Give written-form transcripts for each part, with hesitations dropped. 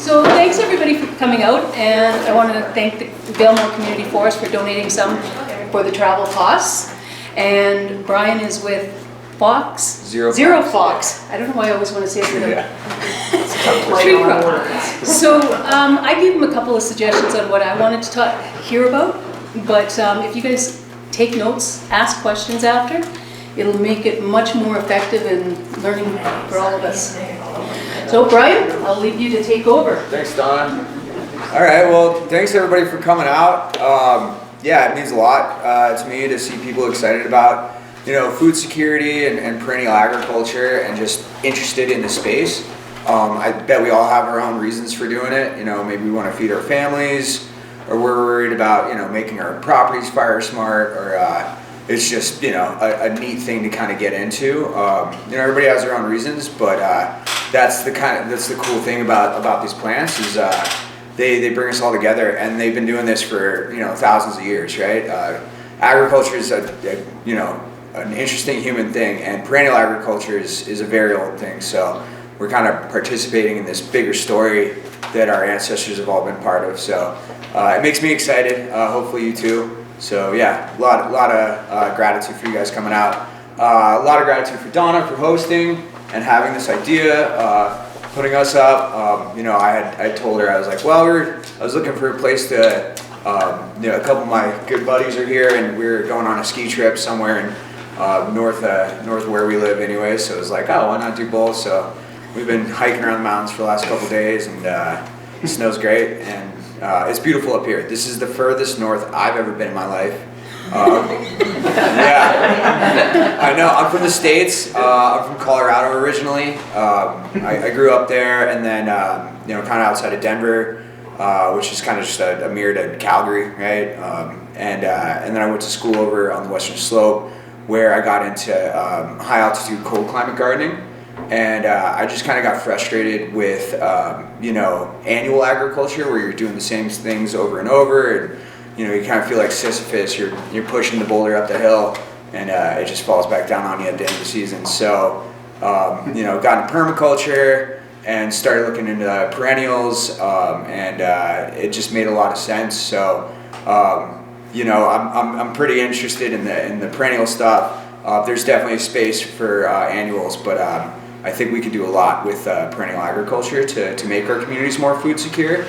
So thanks everybody for coming out, and I want to thank the Valemount Community Forest for donating some for the travel costs. And Brian is with Fox? Zero Fox. I don't know why I always want to say it with a tree crop. So I gave him a couple of suggestions on what I wanted to hear about, but if you guys take notes, ask questions after, it'll make it much more effective in learning for all of us. So Brian, I'll leave you to take over. Thanks, Donna. All right, well, thanks everybody for coming out. Yeah, it means a lot to me to see people excited about, food security and perennial agriculture and just interested in the space. I bet we all have our own reasons for doing it. Maybe we want to feed our families, or we're worried about, making our properties fire smart, or it's just, a neat thing to kind of get into. Everybody has their own reasons, but that's the cool thing about these plants is they bring us all together, and they've been doing this for thousands of years, right? Agriculture is an interesting human thing, and perennial agriculture is a very old thing. So we're kind of participating in this bigger story that our ancestors have all been part of. So it makes me excited. Hopefully you too. So yeah, a lot of gratitude for you guys coming out. A lot of gratitude for Donna for hosting and having this idea, putting us up. I told her, I was like, well, I was looking for a place to, a couple of my good buddies are here, and we're going on a ski trip somewhere in north where we live anyway. So it was like, oh, why not do both? So we've been hiking around the mountains for the last couple of days, and the snow's great, and it's beautiful up here. This is the furthest north I've ever been in my life. Yeah, I know. I'm from the States. I'm from Colorado originally. I grew up there, and then kind of outside of Denver, which is kind of just a mirror to Calgary, right? And then I went to school over on the Western Slope, where I got into high altitude cold climate gardening. And I just kind of got frustrated with, annual agriculture, where you're doing the same things over and over, and you kind of feel like Sisyphus. You're pushing the boulder up the hill, and it just falls back down on you at the end of the season. So, got into permaculture and started looking into perennials, and it just made a lot of sense. So, I'm pretty interested in the perennial stuff. There's definitely a space for annuals, but I think we could do a lot with perennial agriculture to make our communities more food secure.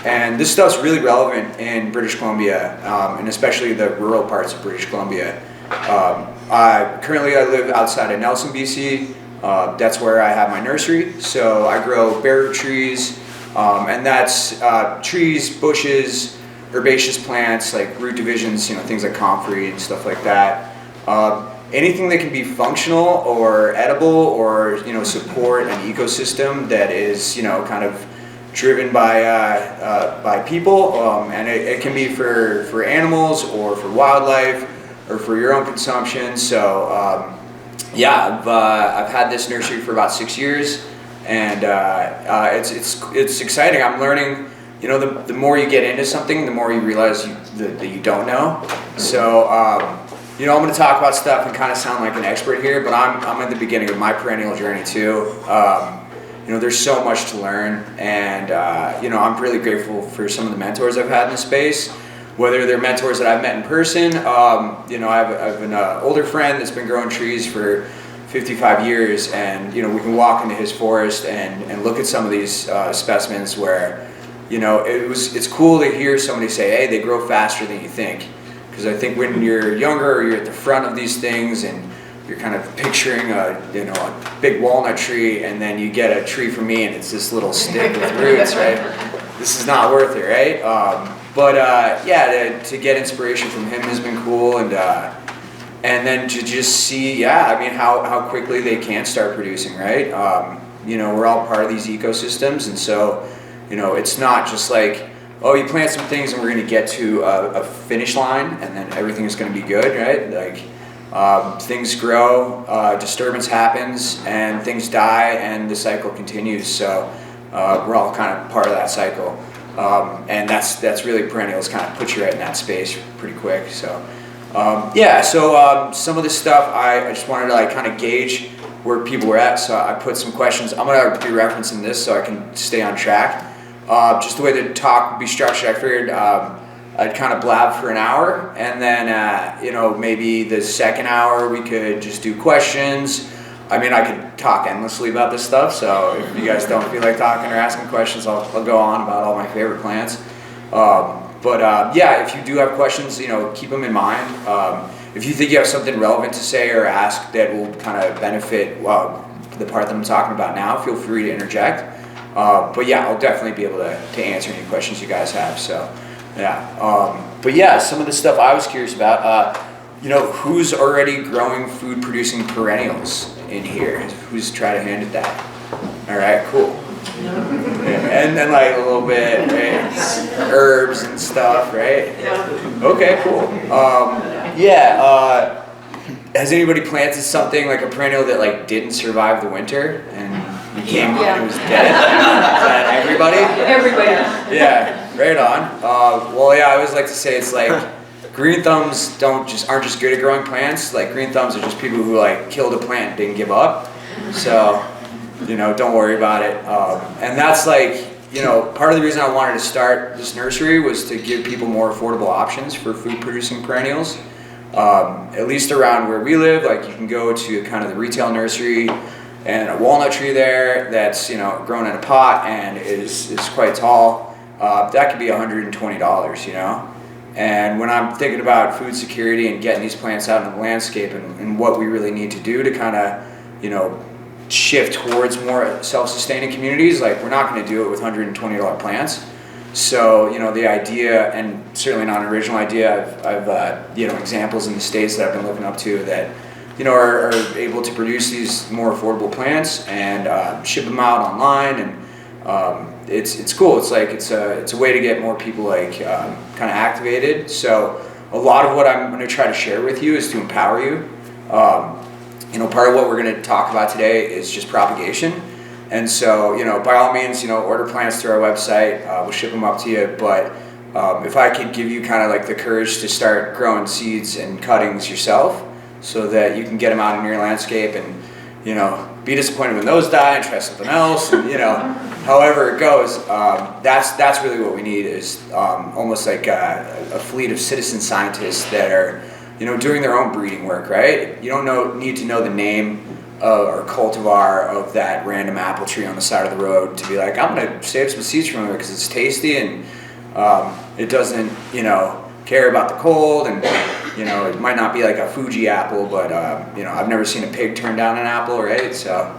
And this stuff's really relevant in British Columbia, and especially the rural parts of British Columbia. Currently I live outside of Nelson, BC. That's where I have my nursery. So I grow bare trees, and that's trees, bushes, herbaceous plants like root divisions, things like comfrey and stuff like that. Anything that can be functional or edible or support an ecosystem that is kind of driven by people, and it can be for animals or for wildlife or for your own consumption. So I've had this nursery for about 6 years, and it's exciting. I'm learning. The more you get into something, the more you realize that you don't know. So I'm going to talk about stuff and kind of sound like an expert here, but I'm at the beginning of my perennial journey too. There's so much to learn, and I'm really grateful for some of the mentors I've had in the space, whether they're mentors that I've met in person. I have an older friend that's been growing trees for 55 years, and we can walk into his forest and look at some of these specimens where it's cool to hear somebody say, hey, they grow faster than you think. Because I think when you're younger, or you're at the front of these things, and you're kind of picturing a big walnut tree, and then you get a tree from me, and it's this little stick with roots, right? This is not worth it, right? To get inspiration from him has been cool, and then to just see, how quickly they can start producing, right? We're all part of these ecosystems, and so it's not just like, oh, you plant some things and we're going to get to a finish line and then everything is going to be good, right? Like things grow, disturbance happens, and things die, and the cycle continues. So we're all kind of part of that cycle, and that's really perennials kind of put you right in that space pretty quick. So some of this stuff I just wanted to kind of gauge where people were at. So I put some questions. I'm going to be referencing this so I can stay on track. just the way the talk would be structured, I figured I'd kind of blab for an hour, and then you know, maybe the second hour we could just do questions. I mean, I could talk endlessly about this stuff, so if you guys don't feel like talking or asking questions, I'll go on about all my favorite plants. Yeah, if you do have questions, you know, keep them in mind. If you think you have something relevant to say or ask that will kind of benefit the part that I'm talking about now, feel free to interject. But yeah, I'll definitely be able to answer any questions you guys have. So yeah, but yeah, some of the stuff I was curious about, you know, who's already growing food producing perennials in here? Who's tried a hand at that? All right, cool. And then like a little bit, right? Herbs and stuff, right? Okay, cool. Yeah, has anybody planted something like a perennial that like didn't survive the winter and became it was dead? Is that everybody? Everybody. Yeah, right on. Well, yeah, I always like to say it's like green thumbs aren't just good at growing plants. Like green thumbs are just people who like killed a plant and didn't give up. So, you know, don't worry about it. And that's like, you know, part of the reason I wanted to start this nursery was to give people more affordable options for food producing perennials. At least around where we live, like you can go to kind of the retail nursery and a walnut tree there that's, you know, grown in a pot and is quite tall. That could be $120, you know? And when I'm thinking about food security and getting these plants out in the landscape and what we really need to do to kind of, you know, shift towards more self-sustaining communities, like we're not going to do it with $120 plants. So, you know, the idea, and certainly not an original idea, I've you know, examples in the States that I've been looking up to that, you know, are able to produce these more affordable plants and ship them out online, and it's cool. It's like it's a way to get more people like kind of activated. So a lot of what I'm going to try to share with you is to empower you. You know, part of what we're going to talk about today is just propagation. And so, you know, by all means, you know, order plants through our website. We'll ship them up to you. But if I could give you kind of like the courage to start growing seeds and cuttings yourself so that you can get them out in your landscape and, you know, be disappointed when those die and try something else, and, you know, however it goes, that's really what we need is almost like a fleet of citizen scientists that are, you know, doing their own breeding work, right? You don't need to know the name or cultivar of that random apple tree on the side of the road to be like, I'm gonna save some seeds from it because it's tasty and it doesn't, you know, care about the cold, and, you know, it might not be like a Fuji apple, but you know, I've never seen a pig turn down an apple, right? So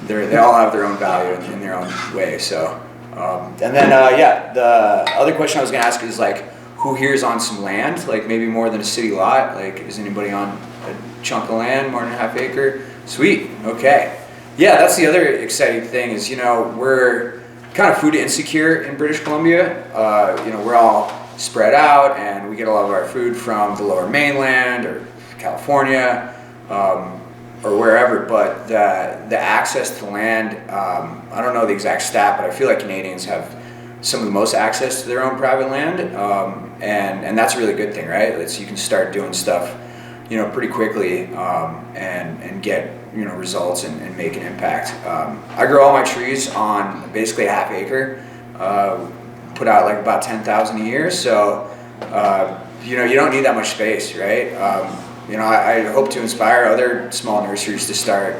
they all have their own value in their own way. So and then yeah, the other question I was gonna ask is like, who here is on some land, like maybe more than a city lot? Like, is anybody on a chunk of land, more than a half acre? Sweet, okay. Yeah, that's the other exciting thing is, you know, we're kind of food insecure in British Columbia. You know, we're all spread out and we get a lot of our food from the lower mainland or California or wherever, but the access to land, I don't know the exact stat, but I feel like Canadians have some of the most access to their own private land, and that's a really good thing, right? It's, you can start doing stuff, you know, pretty quickly and get, you know, results and make an impact. I grow all my trees on basically a half acre, put out like about 10,000 a year, so you know, you don't need that much space, right? You know, I hope to inspire other small nurseries to start,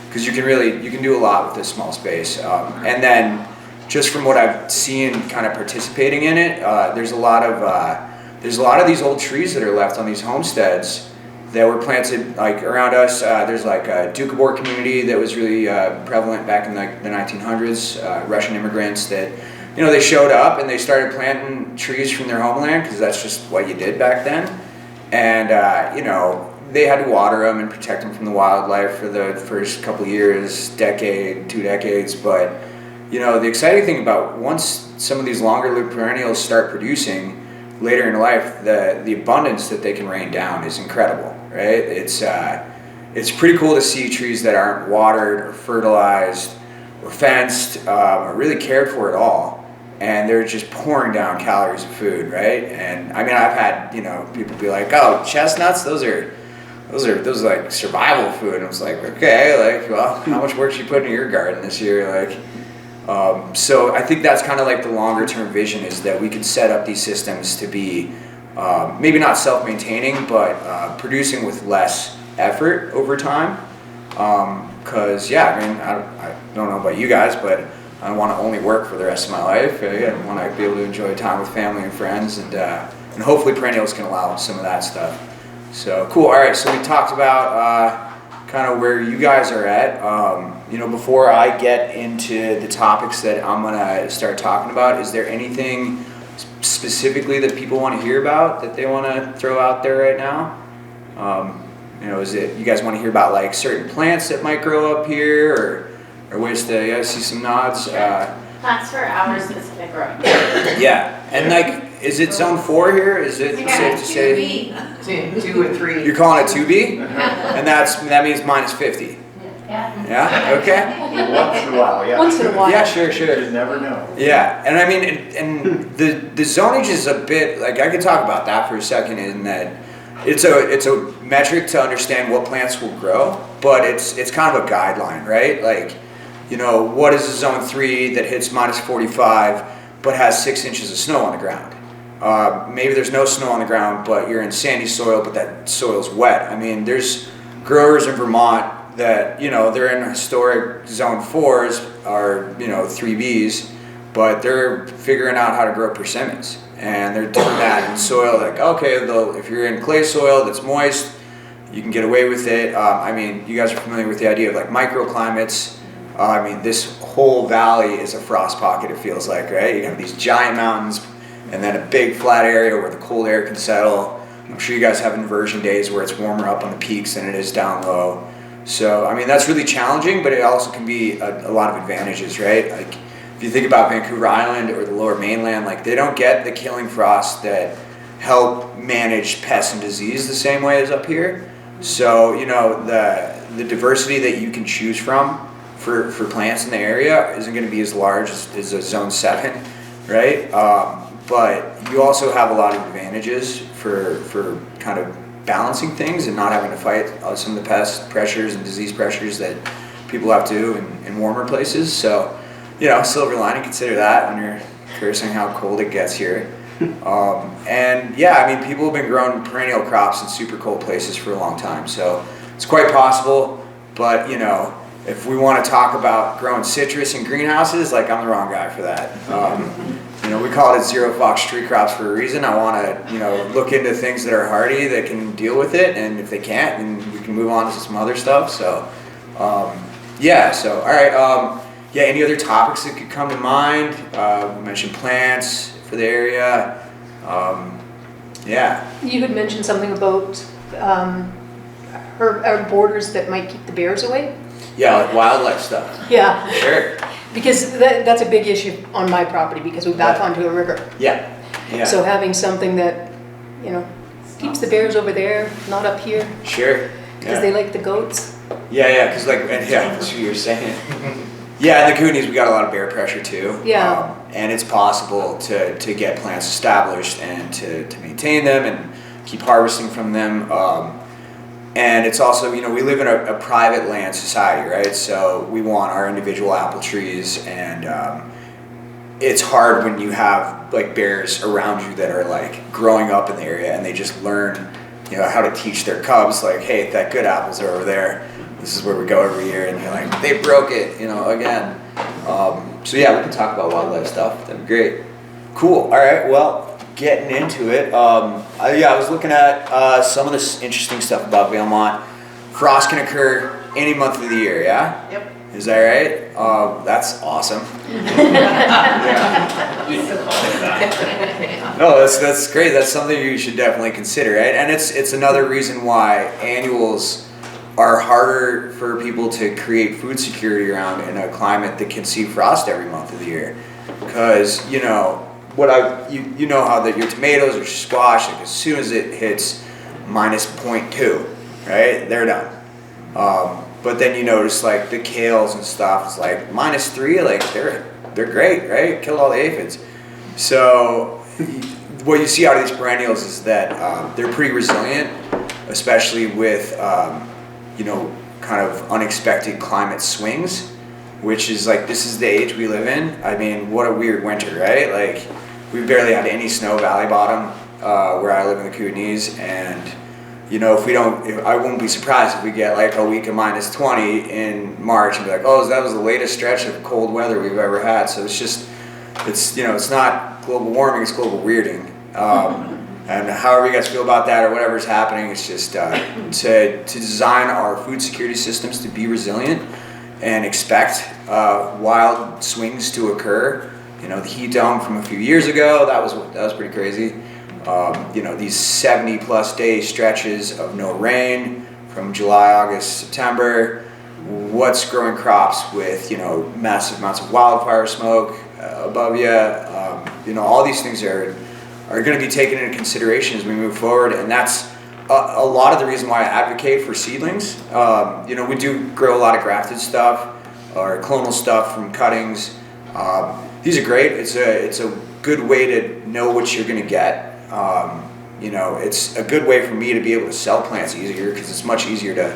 because you can do a lot with this small space, and then just from what I've seen kind of participating in it, there's a lot of these old trees that are left on these homesteads that were planted like around us. There's like a Doukhobor community that was really prevalent back in the 1900s, Russian immigrants that, you know, they showed up and they started planting trees from their homeland because that's just what you did back then. And, you know, they had to water them and protect them from the wildlife for the first couple years, decade, 2 decades, but you know, the exciting thing about once some of these longer lived perennials start producing later in life, the abundance that they can rain down is incredible, right? It's pretty cool to see trees that aren't watered or fertilized or fenced or really cared for at all, and they're just pouring down calories of food, right? And I mean, I've had, you know, people be like, oh, chestnuts, those are like survival food, and I was like, okay, like, well, how much work did you put in your garden this year? Like, So I think that's kind of like the longer term vision, is that we can set up these systems to be maybe not self-maintaining, but producing with less effort over time. Because yeah, I mean, I don't know about you guys, but I want to only work for the rest of my life. I want to be able to enjoy time with family and friends, and hopefully perennials can allow some of that stuff. So cool. All right, so we talked about kind of where you guys are at. You know, before I get into the topics that I'm gonna start talking about, is there anything specifically that people want to hear about that they want to throw out there right now? You know, is it you guys want to hear about like certain plants that might grow up here, or ways to, you guys see some nods? Plants for our specific growing. Yeah, and like, is it zone 4 here? Is it safe to say? 2 and 3. You're calling it 2B? And that means minus 50. Yeah. Yeah, okay. Once in a while, yeah. Once in a while. Yeah, sure. You never know. Yeah, and I mean, and the zonage is a bit, like, I could talk about that for a second, in that it's a metric to understand what plants will grow, but it's kind of a guideline, right? Like, you know, what is a zone 3 that hits minus 45 but has 6 inches of snow on the ground? Maybe there's no snow on the ground, but you're in sandy soil, but that soil's wet. I mean, there's growers in Vermont that, you know, they're in historic zone 4s, or, you know, 3Bs, but they're figuring out how to grow persimmons. And they're doing that in soil like, okay, if you're in clay soil that's moist, you can get away with it. I mean, you guys are familiar with the idea of like microclimates. I mean, this whole valley is a frost pocket, it feels like, right? You have these giant mountains and then a big flat area where the cold air can settle. I'm sure you guys have inversion days where it's warmer up on the peaks than it is down low. So, I mean, that's really challenging, but it also can be a lot of advantages, right? Like, if you think about Vancouver Island or the lower mainland, like, they don't get the killing frosts that help manage pests and disease the same way as up here. So, you know, the diversity that you can choose from for plants in the area isn't going to be as large as a zone 7, right? But you also have a lot of advantages for kind of balancing things and not having to fight some of the pest pressures and disease pressures that people have to in warmer places. So, you know, silver lining, consider that when you're cursing how cold it gets here. And yeah, I mean, people have been growing perennial crops in super cold places for a long time, so it's quite possible. But, you know, if we want to talk about growing citrus in greenhouses, like, I'm the wrong guy for that. You know, we call it Zero Fox tree crops for a reason. I want to, you know, look into things that are hardy that can deal with it, and if they can't, then we can move on to some other stuff. So, yeah. So, all right. Yeah. Any other topics that could come to mind? We mentioned plants for the area. Yeah. You had mentioned something about borders that might keep the bears away. Yeah, like wildlife stuff. Yeah. Sure. Because that's a big issue on my property, because we back onto a river. Yeah. Yeah. So having something that, you know, keeps the bears over there, not up here, Sure. because they like the goats. Yeah, because like, and yeah, that's what you were saying. Yeah, in the Coonies we got a lot of bear pressure too. Yeah. And it's possible to get plants established and to maintain them and keep harvesting from them. And it's also, you know, we live in a private land society, right? So we want our individual apple trees, and it's hard when you have like bears around you that are like growing up in the area and they just learn, you know, how to teach their cubs, like, hey, that good apples are over there. This is where we go every year, and you're like, they broke it, you know, again. So yeah, we can talk about wildlife stuff. That'd be great. Cool. All right. Well, getting into it. I was looking at some of this interesting stuff about Valemount. Frost can occur any month of the year. Yeah. Yep. Is that right? That's awesome. No, that's great. That's something you should definitely consider, right? And it's another reason why annuals are harder for people to create food security around in a climate that can see frost every month of the year. Because, you know, you know how that your tomatoes or squash, like, as soon as it hits minus 0.2, right, they're done. But then you notice like the kales and stuff, it's like minus 3, like they're great, right? Kill all the aphids. So what you see out of these perennials is that they're pretty resilient, especially with you know, kind of unexpected climate swings. which is like, this is the age we live in. I mean, what a weird winter, right? Like, we barely had any snow valley bottom where I live in the Kootenays, and you know, I wouldn't be surprised if we get like a week of -20 in March and be like, oh, that was the latest stretch of cold weather we've ever had. So it's you know, it's not global warming, it's global weirding. And however you guys feel about that or whatever's happening, it's just to design our food security systems to be resilient and expect wild swings to occur. You know, the heat dome from a few years ago, that was pretty crazy. You know, these 70+ day stretches of no rain from July, August, September. What's growing crops with, you know, massive amounts of wildfire smoke above you. You know, all these things are going to be taken into consideration as we move forward, and that's a lot of the reason why I advocate for seedlings. You know, we do grow a lot of grafted stuff or clonal stuff from cuttings. These are great. It's a good way to know what you're going to get. You know, it's a good way for me to be able to sell plants easier, because it's much easier to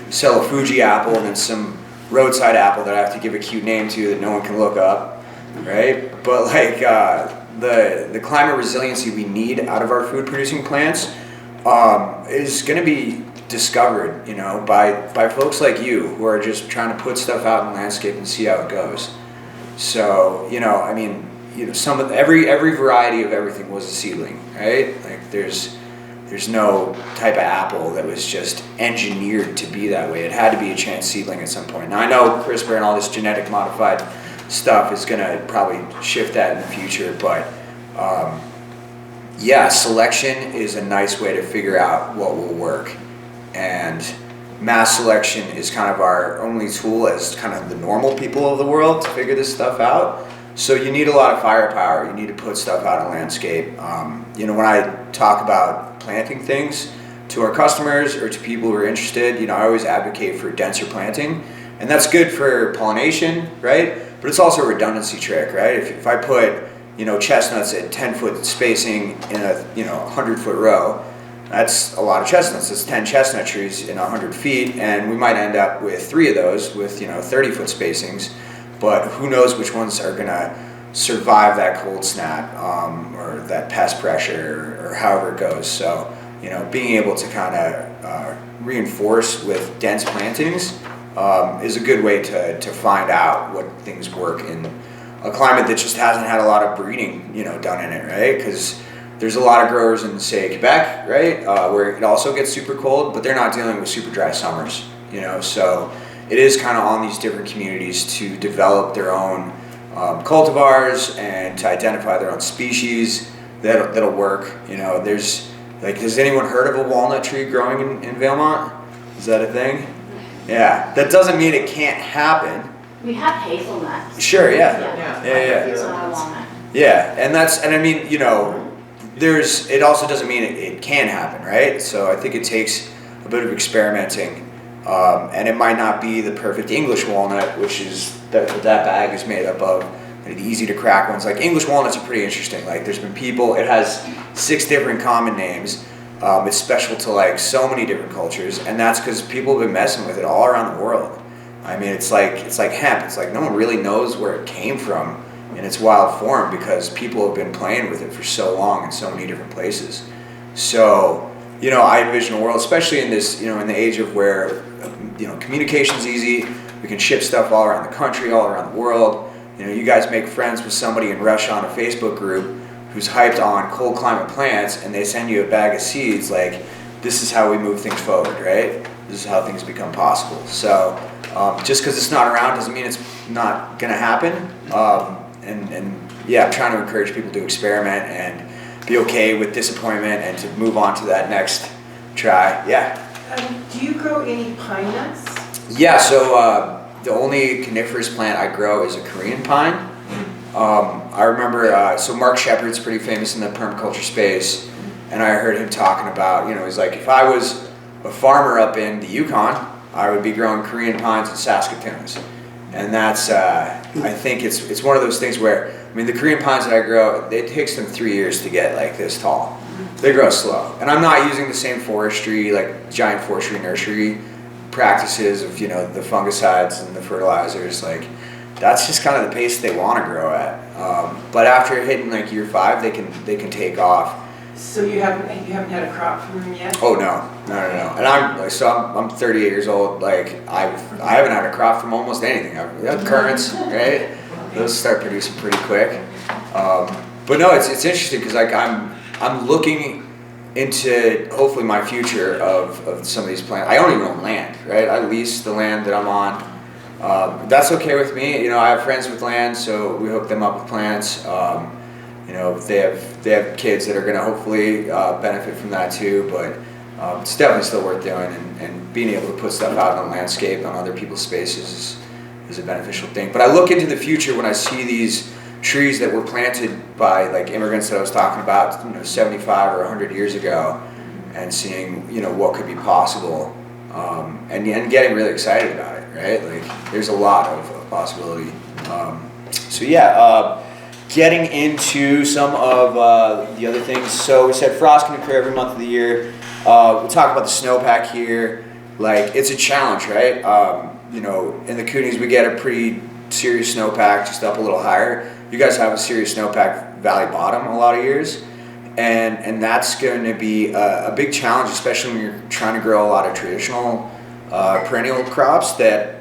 sell a Fuji apple than some roadside apple that I have to give a cute name to that no one can look up, right? But like the climate resiliency we need out of our food producing plants is going to be discovered, you know, by folks like you who are just trying to put stuff out in the landscape and see how it goes. So, you know, I mean, you know, every variety of everything was a seedling, right? Like there's no type of apple that was just engineered to be that way. It had to be a chance seedling at some point. Now I know CRISPR and all this genetic modified stuff is gonna probably shift that in the future, but yeah, selection is a nice way to figure out what will work. And mass selection is kind of our only tool as kind of the normal people of the world to figure this stuff out. So you need a lot of firepower. You need to put stuff out in landscape. You know, when I talk about planting things to our customers or to people who are interested, you know, I always advocate for denser planting, and that's good for pollination, right? But it's also a redundancy trick, right? If I put, you know, chestnuts at 10-foot spacing in a, you know, 100-foot row, that's a lot of chestnuts. That's 10 chestnut trees in 100 feet, and we might end up with 3 of those with, you know, 30-foot spacings. But who knows which ones are going to survive that cold snap or that pest pressure or however it goes. So, you know, being able to kind of reinforce with dense plantings is a good way to find out what things work in a climate that just hasn't had a lot of breeding, you know, done in it, right? Because there's a lot of growers in, say, Quebec, right, where it also gets super cold, but they're not dealing with super dry summers, you know, so it is kind of on these different communities to develop their own cultivars and to identify their own species that'll work. You know, there's like, has anyone heard of a walnut tree growing in Valemount? Is that a thing? Yeah, that doesn't mean it can't happen. We have hazelnuts. Sure, yeah. Yeah. It's not a walnut. Yeah, and I mean, you know, it also doesn't mean it can happen, right? So I think it takes a bit of experimenting. And it might not be the perfect English walnut, which is what that bag is made up of, and the easy to crack ones. Like English walnuts are pretty interesting. Like there's been people, it has 6 different common names. It's special to like so many different cultures, and that's because people have been messing with it all around the world. I mean, it's like hemp. It's like no one really knows where it came from in its wild form because people have been playing with it for so long in so many different places. So, you know, I envision a world, especially in this, you know, in the age of where, you know, communication's easy. We can ship stuff all around the country, all around the world. You know, you guys make friends with somebody in Russia on a Facebook group who's hyped on cold climate plants, and they send you a bag of seeds. Like, this is how we move things forward, right? This is how things become possible. So, just because it's not around doesn't mean it's not going to happen. And yeah, I'm trying to encourage people to experiment and be okay with disappointment and to move on to that next try. Yeah. Do you grow any pine nuts? Yeah, so the only coniferous plant I grow is a Korean pine. I remember, so Mark Shepard's pretty famous in the permaculture space, and I heard him talking about, you know, he's like, if I was a farmer up in the Yukon, I would be growing Korean pines and Saskatoons. And that's, I think it's one of those things where, I mean, the Korean pines that I grow, it takes them 3 years to get like this tall. They grow slow. And I'm not using the same forestry, like giant forestry nursery practices of, you know, the fungicides and the fertilizers. Like, that's just kind of the pace they want to grow at. But after hitting like year 5, they can take off. So you haven't had a crop from them yet? Oh no. And I'm 38 years old. Like I haven't had a crop from almost anything. I've had currants, right? Those start producing pretty quick. But no, it's interesting because like I'm looking into hopefully my future of some of these plants. I don't even own land, right? I lease the land that I'm on. That's okay with me. You know, I have friends with land, so we hook them up with plants. You know, they have kids that are going to hopefully benefit from that too. But it's definitely still worth doing, and being able to put stuff out on the landscape, on other people's spaces is a beneficial thing. But I look into the future when I see these trees that were planted by like immigrants that I was talking about, you know, 75 or 100 years ago, and seeing, you know, what could be possible, and getting really excited about it, right? Like there's a lot of possibility. So yeah, getting into some of the other things. So we said frost can occur every month of the year. We'll talk about the snowpack here. Like it's a challenge, right? You know, in the Coonies we get a pretty serious snowpack just up a little higher. You guys have a serious snowpack valley bottom a lot of years, and that's going to be a big challenge, especially when you're trying to grow a lot of traditional perennial crops that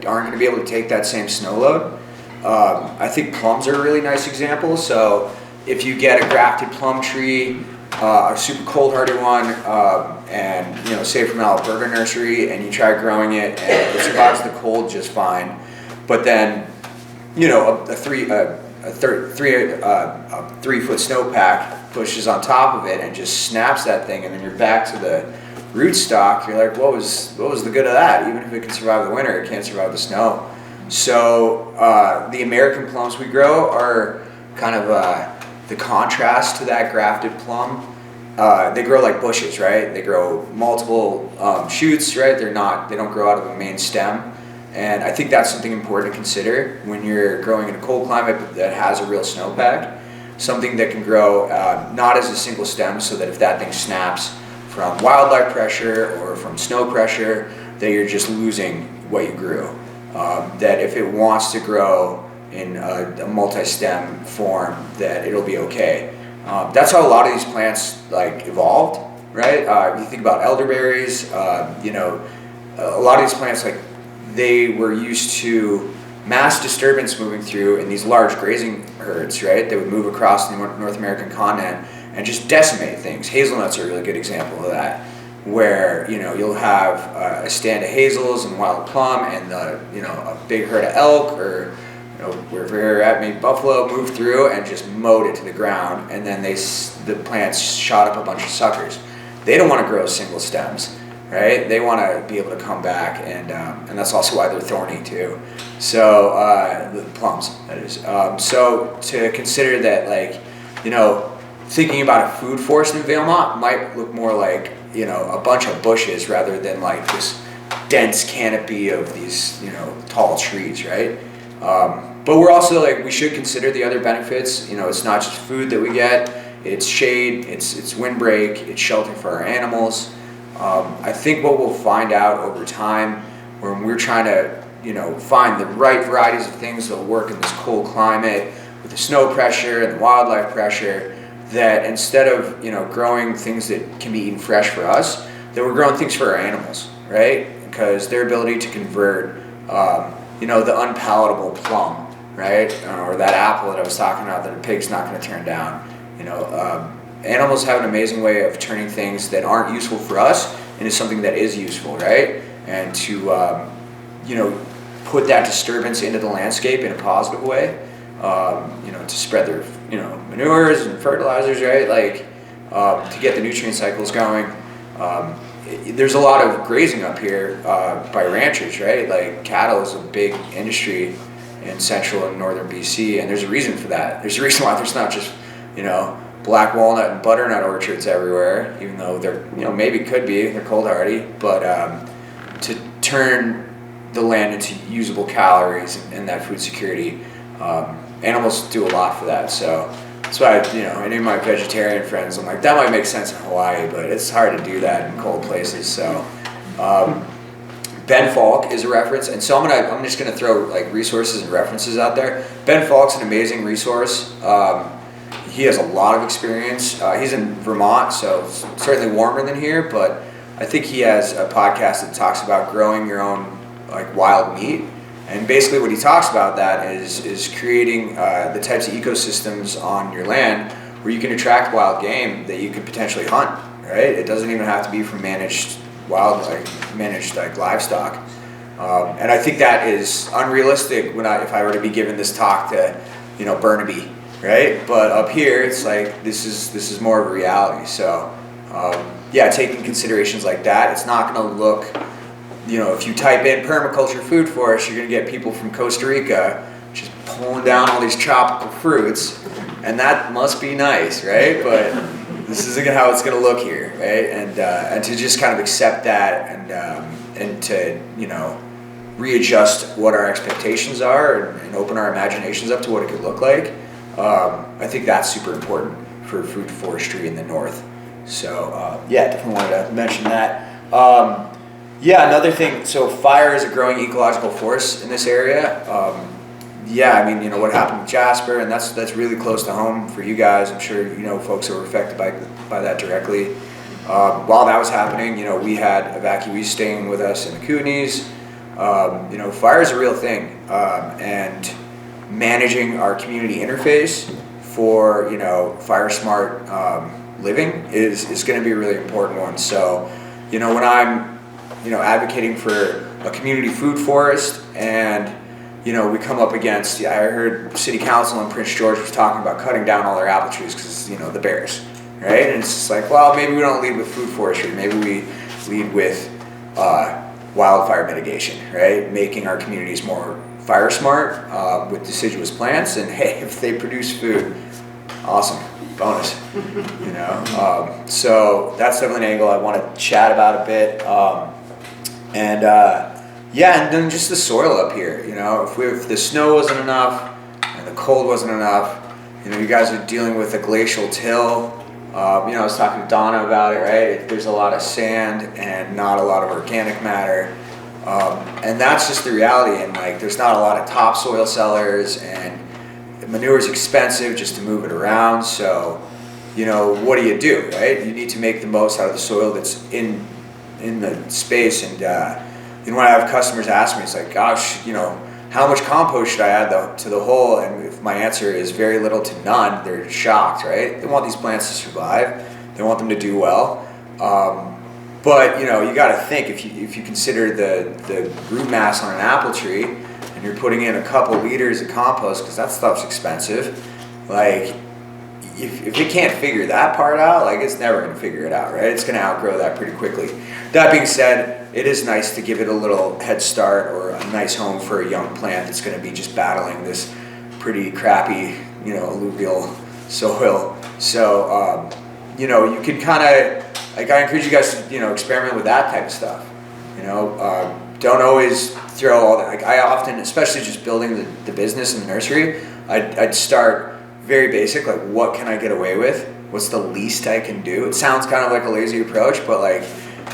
aren't going to be able to take that same snow load. I think plums are a really nice example. So if you get a grafted plum tree, a super cold hardy one, and you know, say from an Alberta nursery, and you try growing it and it survives the cold just fine, but then you know a 3-foot snowpack pushes on top of it and just snaps that thing, and then you're back to the rootstock. You're like, what was the good of that? Even if it can survive the winter, it can't survive the snow. So the American plums we grow are kind of the contrast to that grafted plum. They grow like bushes, right? They grow multiple shoots, right? They don't grow out of a main stem. And I think that's something important to consider when you're growing in a cold climate that has a real snowpack. Something that can grow not as a single stem, so that if that thing snaps from wildlife pressure or from snow pressure, that you're just losing what you grew. That if it wants to grow in a multi-stem form, that it'll be okay. That's how a lot of these plants like evolved, right? If you think about elderberries, you know, a lot of these plants, like they were used to mass disturbance moving through in these large grazing herds, right? They would move across the North American continent and just decimate things. Hazelnuts are a really good example of that, where you know you'll have a stand of hazels and wild plum, and you know, a big herd of elk, or you know, wherever you're at, maybe buffalo, move through and just mowed it to the ground, and then the plants shot up a bunch of suckers. They don't want to grow single stems, right? They want to be able to come back, and that's also why they're thorny too. So the plums, that is. So to consider that, like, you know, thinking about a food forest in Valemount might look more like, you know, a bunch of bushes rather than like this dense canopy of these, you know, tall trees, right? But we're also like, we should consider the other benefits. You know, it's not just food that we get, it's shade, it's windbreak, it's shelter for our animals. I think what we'll find out over time, when we're trying to, you know, find the right varieties of things that will work in this cold climate with the snow pressure and the wildlife pressure, that instead of, you know, growing things that can be eaten fresh for us, that we're growing things for our animals, right? Because their ability to convert, you know, the unpalatable plum, right? Or that apple that I was talking about that a pig's not going to turn down. You know, animals have an amazing way of turning things that aren't useful for us into something that is useful, right? And to, you know, put that disturbance into the landscape in a positive way, you know, to spread their, you know, manures and fertilizers, right? Like, to get the nutrient cycles going. There's a lot of grazing up here by ranchers, right? Like, cattle is a big industry in central and northern BC, and there's a reason for that. There's a reason why there's not just, you know, black walnut and butternut orchards everywhere, even though they're, you know, maybe could be, they're cold hardy, but to turn the land into usable calories and that food security, animals do a lot for that. So that's why, you know, any of my vegetarian friends, I'm like, that might make sense in Hawaii, but it's hard to do that in cold places. So Ben Falk is a reference, and so I'm just gonna throw like resources and references out there. Ben Falk's an amazing resource. He has a lot of experience. He's in Vermont, so it's certainly warmer than here, but I think he has a podcast that talks about growing your own like wild meat. And basically what he talks about that is creating the types of ecosystems on your land where you can attract wild game that you could potentially hunt, right? It doesn't even have to be from managed livestock. And I think that is unrealistic if I were to be given this talk to, Burnaby, right? But up here, it's like, this is more of a reality. So yeah, taking considerations like that, it's not gonna look, if you type in permaculture food forest, you're gonna get people from Costa Rica just pulling down all these tropical fruits, and that must be nice, right? But this isn't how it's gonna look here, right? And to just kind of accept that and to readjust what our expectations are and open our imaginations up to what it could look like. I think that's super important for food forestry in the north. So yeah, definitely wanted to mention that. Yeah, another thing, so fire is a growing ecological force in this area. Yeah, I mean, what happened with Jasper, and that's really close to home for you guys. I'm sure folks that were affected by that directly. While that was happening, we had evacuees staying with us in the Kootenays. Fire is a real thing, and managing our community interface for fire smart living is going to be a really important one. So, when I'm advocating for a community food forest, and we come up against, I heard City Council in Prince George was talking about cutting down all their apple trees because the bears, right? And it's just like, well, maybe we don't lead with food forestry, maybe we lead with wildfire mitigation, right? Making our communities more fire smart with deciduous plants, and hey, if they produce food, awesome, bonus, so that's definitely an angle I want to chat about a bit. Yeah, and then just the soil up here, if the snow wasn't enough and the cold wasn't enough, you guys are dealing with a glacial till. I was talking to Donna about it, right? There's a lot of sand and not a lot of organic matter. And that's just the reality, and there's not a lot of topsoil sellers, and manure is expensive just to move it around. So, what do you do, right? You need to make the most out of the soil that's in the space. And when I have customers ask me, it's like, gosh, how much compost should I add to the hole? And if my answer is very little to none, they're shocked, right? They want these plants to survive. They want them to do well. But you got to think, if you consider the root mass on an apple tree, and you're putting in a couple liters of compost, because that stuff's expensive, if it can't figure that part out, it's never going to figure it out, right? It's going to outgrow that pretty quickly. That being said, it is nice to give it a little head start or a nice home for a young plant that's going to be just battling this pretty crappy, alluvial soil. So, you can kind of, I encourage you guys to, experiment with that type of stuff. Don't always throw all that. I often, especially just building the business and the nursery, I'd start very basic, what can I get away with? What's the least I can do? It sounds kind of like a lazy approach, but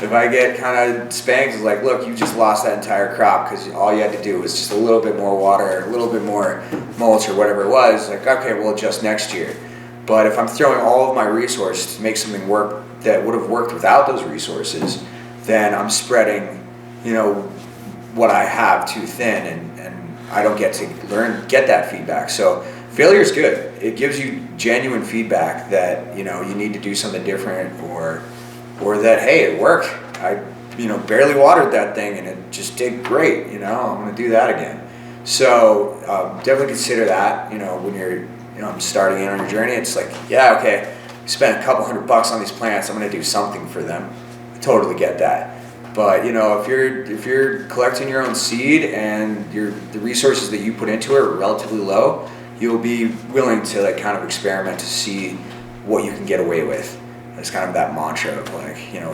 if I get kind of spanked, it's like, look, you just lost that entire crop because all you had to do was just a little bit more water, a little bit more mulch or whatever it was. Okay, we'll adjust next year. But if I'm throwing all of my resources to make something work that would have worked without those resources, then I'm spreading, what I have too thin, and I don't get to get that feedback. So failure is good. It gives you genuine feedback that, you need to do something different, or that, hey, it worked. I, barely watered that thing and it just did great. I'm going to do that again. So definitely consider that, when you're, starting in on your journey. It's like, yeah, okay, spent a couple $100 on these plants. I'm going to do something for them. I totally get that. But if you're collecting your own seed and the resources that you put into it are relatively low, you'll be willing to kind of experiment to see what you can get away with. It's kind of that mantra of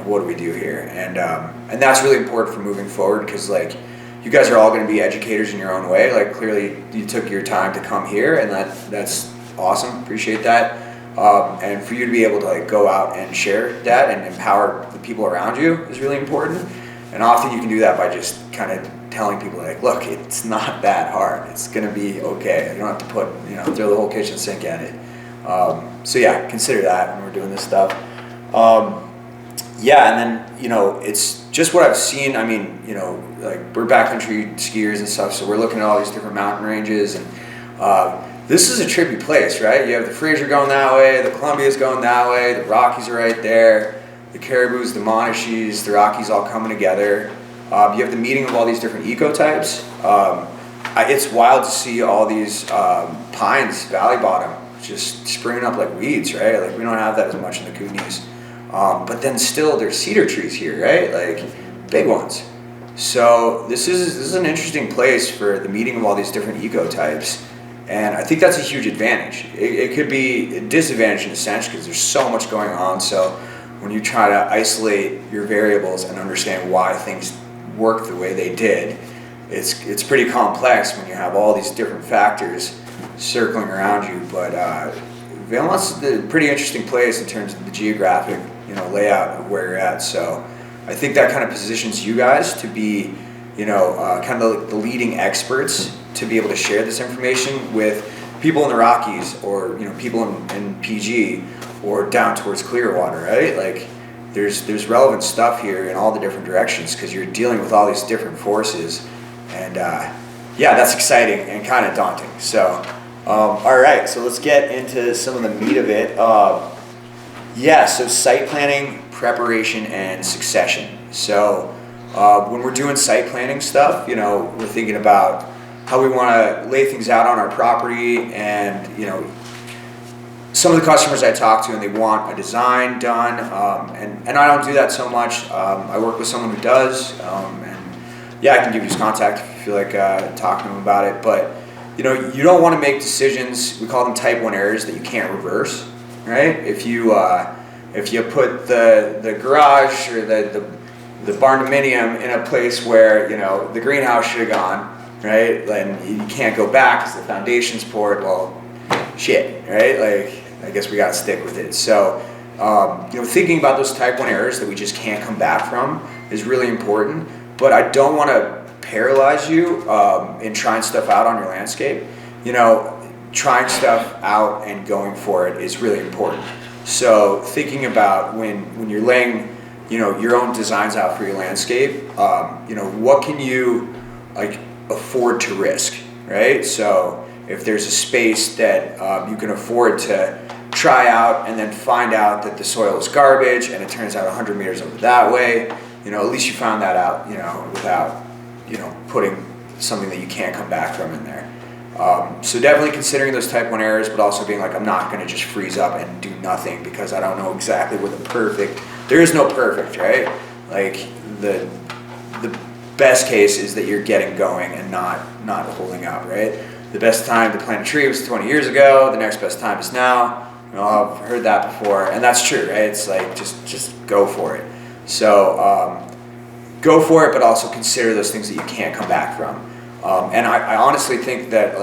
what do we do here? And that's really important for moving forward, because you guys are all going to be educators in your own way. Clearly you took your time to come here, and that's awesome. Appreciate that. And for you to be able to go out and share that and empower the people around you is really important. And often you can do that by just kind of telling people like, look, it's not that hard. It's gonna be okay. You don't have to put, throw the whole kitchen sink at it. So yeah, consider that when we're doing this stuff. Yeah, and then, it's just what I've seen. I mean, like we're backcountry skiers and stuff, so we're looking at all these different mountain ranges, and this is a trippy place, right? You have the Fraser going that way, the Columbia's going that way, the Rockies are right there, the Caribous, the Monashees, the Rockies all coming together. You have the meeting of all these different ecotypes. It's wild to see all these pines, valley bottom, just springing up like weeds, right? Like we don't have that as much in the Kootenays. But then still there's cedar trees here, right? Like big ones. So this is an interesting place for the meeting of all these different ecotypes. And I think that's a huge advantage. It could be a disadvantage in a sense because there's so much going on. So when you try to isolate your variables and understand why things work the way they did, it's pretty complex when you have all these different factors circling around you. But Valemount's a pretty interesting place in terms of the geographic layout of where you're at. So I think that kind of positions you guys to be kind of the leading experts to be able to share this information with people in the Rockies or people in PG or down towards Clearwater, right? Like there's relevant stuff here in all the different directions because you're dealing with all these different forces, and yeah, that's exciting and kind of daunting. So all right, so let's get into some of the meat of it. Yeah, so site planning, preparation, and succession. So when we're doing site planning stuff, we're thinking about how we want to lay things out on our property, and some of the customers I talk to and they want a design done, and I don't do that so much. I work with someone who does, and yeah, I can give you his contact if you feel like talking to him about it. But you don't want to make decisions, we call them type 1 errors, that you can't reverse, right? If you put the garage or the barndominium in a place where the greenhouse should have gone, right? Then you can't go back because the foundation's poured. Well, shit, right? Like I guess we got to stick with it. So thinking about those type 1 errors that we just can't come back from is really important. But I don't want to paralyze you in trying stuff out on your landscape. Trying stuff out and going for it is really important. So thinking about when you're laying your own designs out for your landscape, what can you afford to risk, right? So if there's a space that you can afford to try out and then find out that the soil is garbage and it turns out 100 meters over that way, at least you found that out, without putting something that you can't come back from in there. So definitely considering those type 1 errors, but also being like, I'm not going to just freeze up and do nothing because I don't know exactly where there is no perfect, right? Like the best case is that you're getting going and not holding up, right? The best time to plant a tree was 20 years ago. The next best time is now. I've heard that before, and that's true, right? It's like just go for it. So go for it, but also consider those things that you can't come back from. And I honestly think that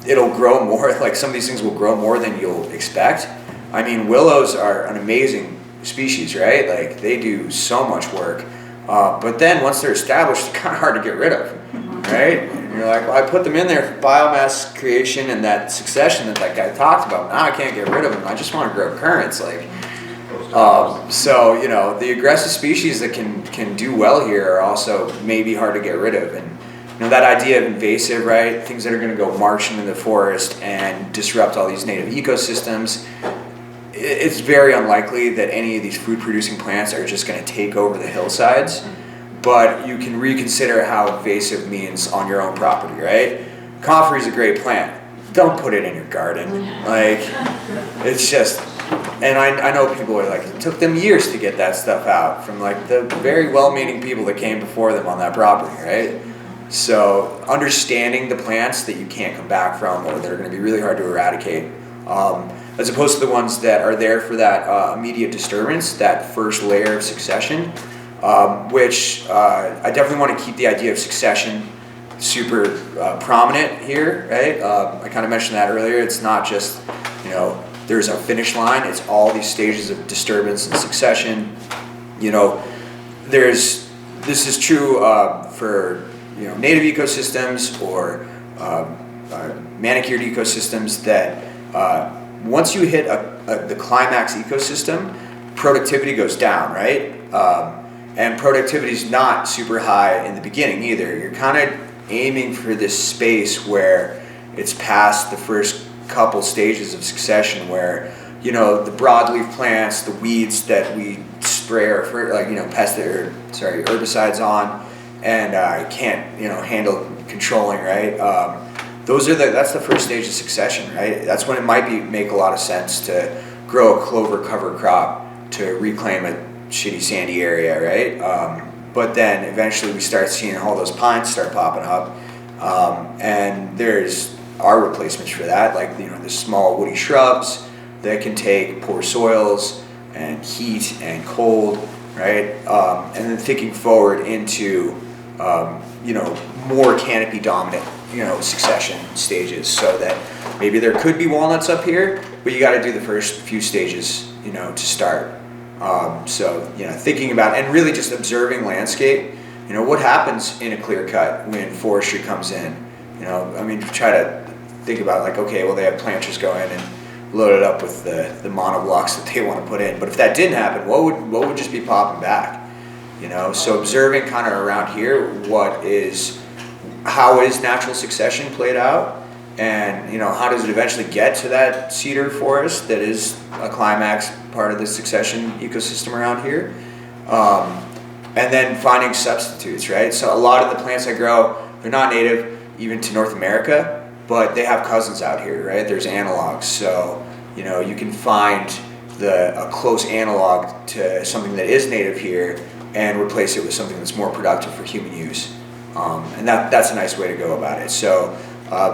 it'll grow more. Like some of these things will grow more than you'll expect. I mean, willows are an amazing species, right? Like they do so much work. But then once they're established, they're kind of hard to get rid of, right? And you're like, well, I put them in there for biomass creation and that succession that guy talked about. Now I can't get rid of them. I just want to grow currants. So the aggressive species that can do well here are also maybe hard to get rid of. And that idea of invasive, right? Things that are going to go marching in the forest and disrupt all these native ecosystems. It's very unlikely that any of these food-producing plants are just going to take over the hillsides, but you can reconsider how invasive means on your own property, right? Comfrey is a great plant. Don't put it in your garden. It's just, and I know people are like, it took them years to get that stuff out from the very well-meaning people that came before them on that property, right? So understanding the plants that you can't come back from or that are going to be really hard to eradicate, as opposed to the ones that are there for that immediate disturbance, that first layer of succession, which I definitely want to keep the idea of succession super prominent here, right? I kind of mentioned that earlier. It's not just, there's a finish line. It's all these stages of disturbance and succession. There's this is true for native ecosystems or manicured ecosystems that once you hit the climax ecosystem, productivity goes down, right? And productivity is not super high in the beginning either. You're kind of aiming for this space where it's past the first couple stages of succession where the broadleaf plants, the weeds that we spray or herbicides on and can't handle controlling, right? That's the first stage of succession, right? That's when it might make a lot of sense to grow a clover cover crop to reclaim a shitty sandy area, right? But then eventually we start seeing all those pines start popping up, and there's our replacements for that, like the small woody shrubs that can take poor soils and heat and cold, right? And then thinking forward into more canopy dominant succession stages, so that maybe there could be walnuts up here, but you got to do the first few stages to start. So thinking about and really just observing landscape. What happens in a clear cut when forestry comes in? Try to think about like, okay, well, they have planters go in and load it up with the monoblocks that they want to put in. But if that didn't happen, what would just be popping back? So observing kind of around here, how is natural succession played out, and how does it eventually get to that cedar forest that is a climax part of the succession ecosystem around here, and then finding substitutes, right? So a lot of the plants I grow, they're not native even to North America, but they have cousins out here, right? There's analogs, so you can find a close analog to something that is native here and replace it with something that's more productive for human use. And that's a nice way to go about it. So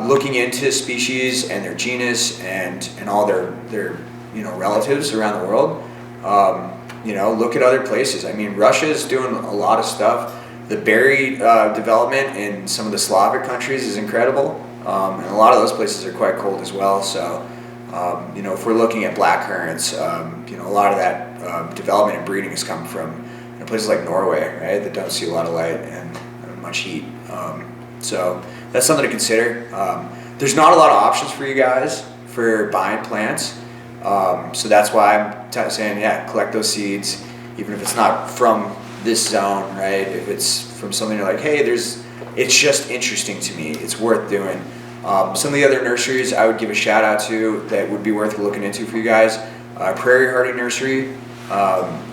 looking into species and their genus and all their relatives around the world. Look at other places. Russia is doing a lot of stuff. The berry development in some of the Slavic countries is incredible, and a lot of those places are quite cold as well. So if we're looking at black currants, a lot of that development and breeding has come from places like Norway, right, that don't see a lot of light and much heat. So that's something to consider. There's not a lot of options for you guys for buying plants, so that's why I'm saying, collect those seeds, even if it's not from this zone, right? If it's from something you're like, hey, it's just interesting to me, it's worth doing. Some of the other nurseries I would give a shout out to that would be worth looking into for you guys. Prairie Hardy Nursery.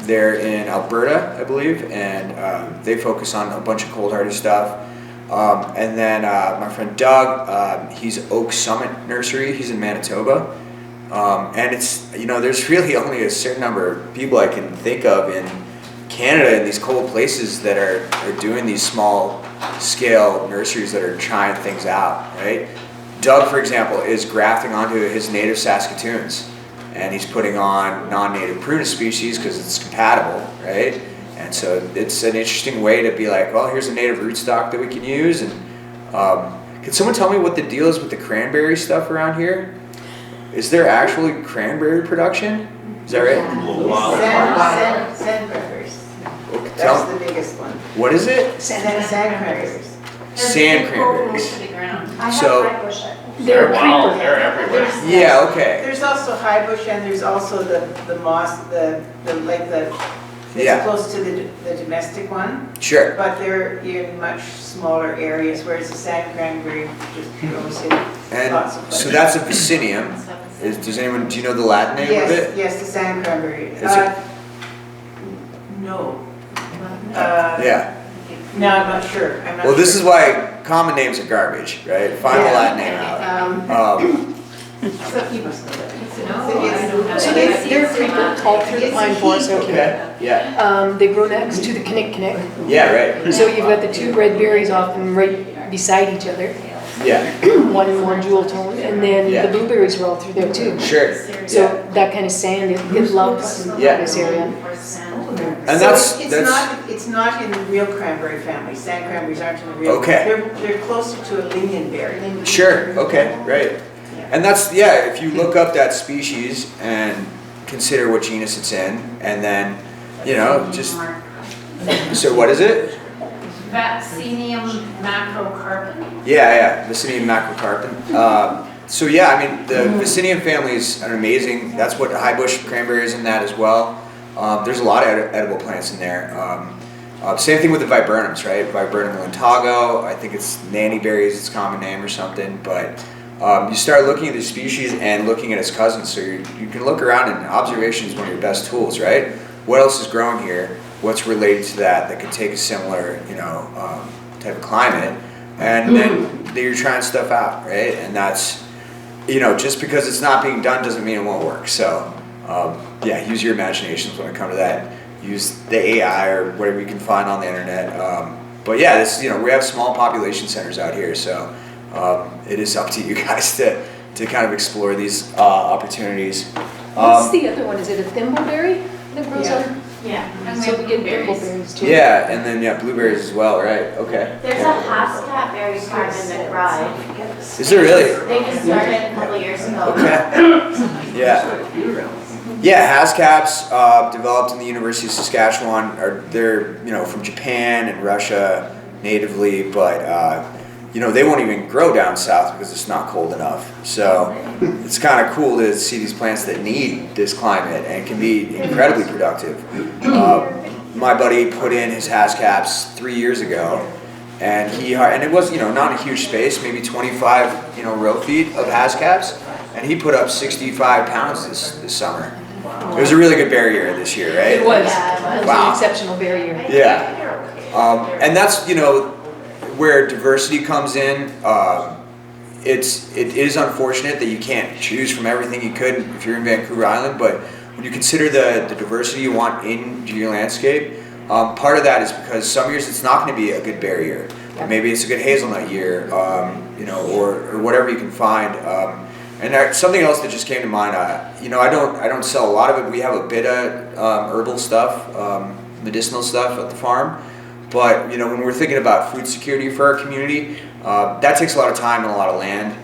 They're in Alberta, I believe, and they focus on a bunch of cold hardy stuff. And then my friend Doug, he's Oak Summit Nursery. He's in Manitoba, and it's there's really only a certain number of people I can think of in Canada in these cold places that are doing these small scale nurseries that are trying things out. Right, Doug, for example, is grafting onto his native Saskatoons. And he's putting on non-native prunus species because it's compatible, right? And so it's an interesting way to be like, well, here's a native rootstock that we can use. And can someone tell me what the deal is with the cranberry stuff around here? Is there actually cranberry production? Is that right? Sandcrackers. That's the biggest one. What is it? Sandcrackers. Sand cranberries. So They're creeper. They're everywhere. yeah, okay. There's also high bush, and there's also the moss, it's close to the domestic one, Sure. but they're in much smaller areas, whereas the sand cranberry just grows in lots of And places. so that's a Vaccinium. Do you know the Latin name of it? Yes, the sand cranberry. Is it? No. Yeah. No, I'm not sure. Well, this is why common names are garbage, right? Find the Latin name out. So you must know that. So they're creeper all through the pine forest out here. Okay. Yeah. They grow next to the Kinnick. Yeah. Right. So you've got the two red berries often right beside each other, Yeah. one in more jewel tone, and then Yeah. the blueberries are all through there too. Sure. So that kind of sand, it loves Yeah. this area. And So that's it's not in the real cranberry family. Sand cranberries aren't in the real. Okay. They're closer to a lingonberry. sure. Okay. Right. And that's if you look up that species and consider what genus it's in, and then just so what is it? Vaccinium macrocarpon? Yeah, Vicinium macrocarpon. So yeah, I mean, the Vicinium family is an amazing, that's what high bush cranberry is in that as well. There's a lot of edible plants in there. Same thing with the viburnums, right? Viburnum lintago, I think it's nannyberry is its common name or something, but you start looking at the species and looking at its cousins, so you can look around, and observation is one of your best tools, right? What else is growing here? What's related to that could take a similar, type of climate, and then you're trying stuff out, right? And that's, just because it's not being done doesn't mean it won't work. So, yeah, use your imaginations when it comes to that. Use the AI or whatever you can find on the internet. But yeah, this, we have small population centers out here, so it is up to you guys to kind of explore these opportunities. What's the other one? Is it a thimbleberry that grows on? Yeah. And So we get blueberries. thimbleberries too. Yeah, and then blueberries as well, right? Okay. There's a hascat berry farm in McBride. Is there really? They just started a couple years ago. Okay. Yeah, hascaps developed in the University of Saskatchewan. They're from Japan and Russia natively, but they won't even grow down south because it's not cold enough. So it's kind of cool to see these plants that need this climate and can be incredibly productive. My buddy put in his hascaps 3 years ago, and it was not a huge space, maybe 25 row feet of hascaps, and he put up 65 pounds this summer. It was a really good berry year this year, right? It was. Yeah, It was Wow. an exceptional berry year. Yeah. And that's where diversity comes in. It is unfortunate that you can't choose from everything you could if you're in Vancouver Island, but when you consider the diversity you want into your landscape, part of that is because some years it's not going to be a good berry year. Maybe it's a good hazelnut year, or whatever you can find. And something else that just came to mind, I don't sell a lot of it. We have a bit of herbal stuff, medicinal stuff at the farm. But when we're thinking about food security for our community, that takes a lot of time and a lot of land.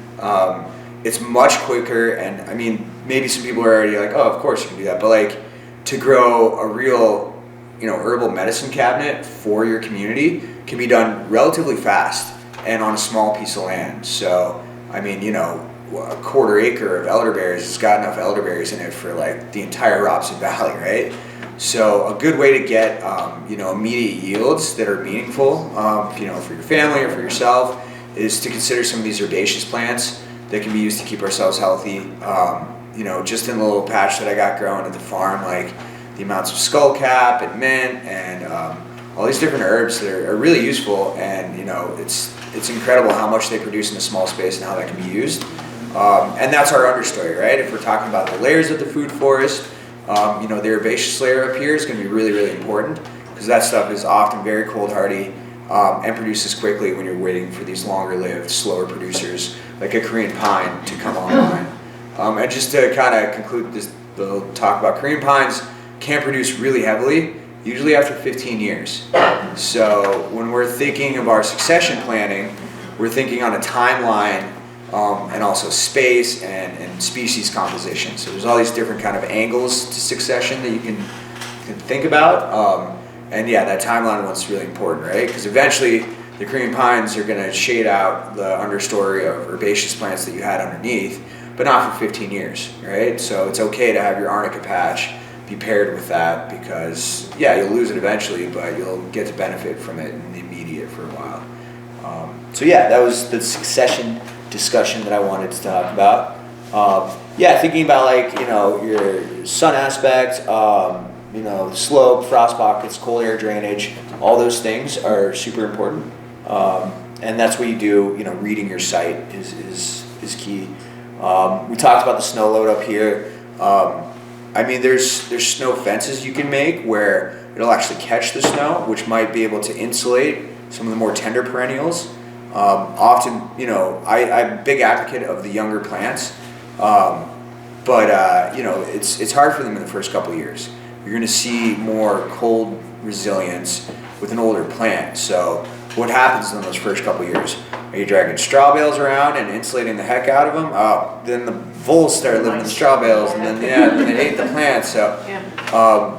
It's much quicker, and I mean, maybe some people are already like, oh, of course you can do that. But like, to grow a real, herbal medicine cabinet for your community can be done relatively fast and on a small piece of land. So, I mean, a quarter acre of elderberries has got enough elderberries in it for like the entire Robson Valley, right? So a good way to get immediate yields that are meaningful, for your family or for yourself, is to consider some of these herbaceous plants that can be used to keep ourselves healthy. Just in the little patch that I got growing at the farm, like the amounts of skullcap and mint and all these different herbs that are really useful, and it's incredible how much they produce in a small space and how that can be used. And that's our understory, right? If we're talking about the layers of the food forest, the herbaceous layer up here is going to be really, really important, because that stuff is often very cold hardy and produces quickly when you're waiting for these longer lived, slower producers like a Korean pine to come online. And just to kind of conclude this little talk about Korean pines, can produce really heavily, usually after 15 years. So when we're thinking of our succession planning, we're thinking on a timeline and also space and species composition. So there's all these different kind of angles to succession that you can think about. And yeah, that timeline one's really important, right? Because eventually the Korean pines are going to shade out the understory of herbaceous plants that you had underneath, but not for 15 years, right? So it's okay to have your arnica patch be paired with that, because yeah, you'll lose it eventually, but you'll get to benefit from it in the immediate for a while. So yeah, that was the succession discussion that I wanted to talk about. Thinking about like, your sun aspect, slope, frost pockets, cold air drainage, all those things are super important. And that's what you do, reading your site is key. We talked about the snow load up here. There's snow fences you can make where it'll actually catch the snow, which might be able to insulate some of the more tender perennials. Often, I'm a big advocate of the younger plants, but it's hard for them in the first couple of years. You're going to see more cold resilience with an older plant. So what happens in those first couple of years? Are you dragging straw bales around and insulating the heck out of them? Then the voles start living in the straw bales, and then they ate the plants. So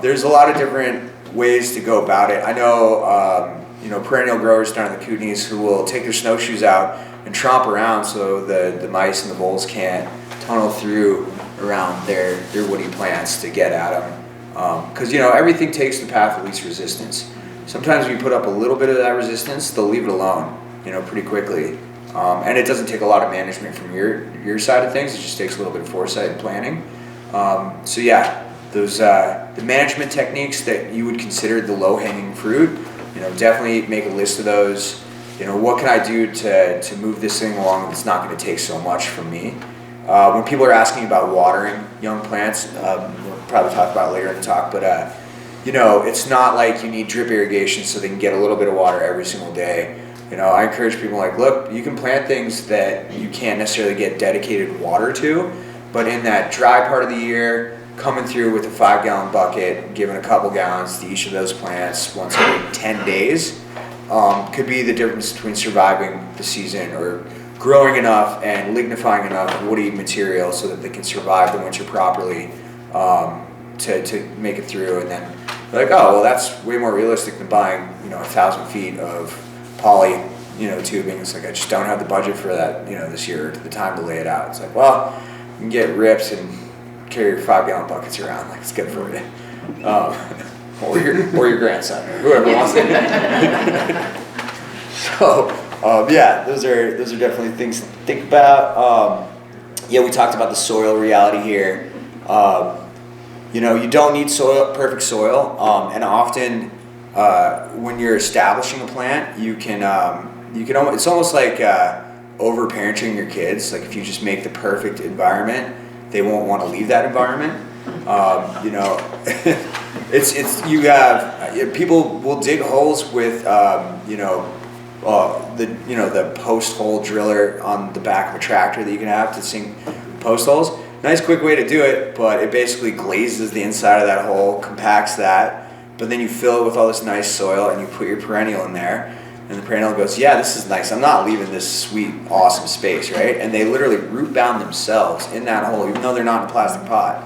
there's a lot of different ways to go about it. I know perennial growers down in the Kootenays who will take their snowshoes out and tromp around so the mice and the voles can't tunnel through around their woody plants to get at them. Because everything takes the path of least resistance. Sometimes when you put up a little bit of that resistance, they'll leave it alone, pretty quickly. And it doesn't take a lot of management from your side of things. It just takes a little bit of foresight and planning. So yeah, those the management techniques that you would consider the low-hanging fruit, definitely make a list of those. What can I do to move this thing along that's not going to take so much from me? When people are asking about watering young plants, we'll probably talk about it later in the talk, but it's not like you need drip irrigation so they can get a little bit of water every single day. I encourage people look, you can plant things that you can't necessarily get dedicated water to, but in that dry part of the year, coming through with a 5-gallon bucket, giving a couple gallons to each of those plants once every 10 days, could be the difference between surviving the season or growing enough and lignifying enough woody material so that they can survive the winter properly, to make it through. And then that's way more realistic than buying 1,000 feet of poly tubing. It's I just don't have the budget for that this year, or the time to lay it out. It's you can get rips and carry your 5-gallon buckets around. It's good for you, or your grandson, or whoever wants it. So those are definitely things to think about. We talked about the soil reality here. You don't need perfect soil, and often when you're establishing a plant, you can it's almost like over-parenting your kids. If you just make the perfect environment, they won't want to leave that environment. People will dig holes with the post hole driller on the back of a tractor that you can have to sink post holes. Nice quick way to do it, but it basically glazes the inside of that hole, compacts that, but then you fill it with all this nice soil and you put your perennial in there, and the perennial goes, yeah, this is nice, I'm not leaving this sweet, awesome space, right? And they literally root bound themselves in that hole, even though they're not in a plastic pot.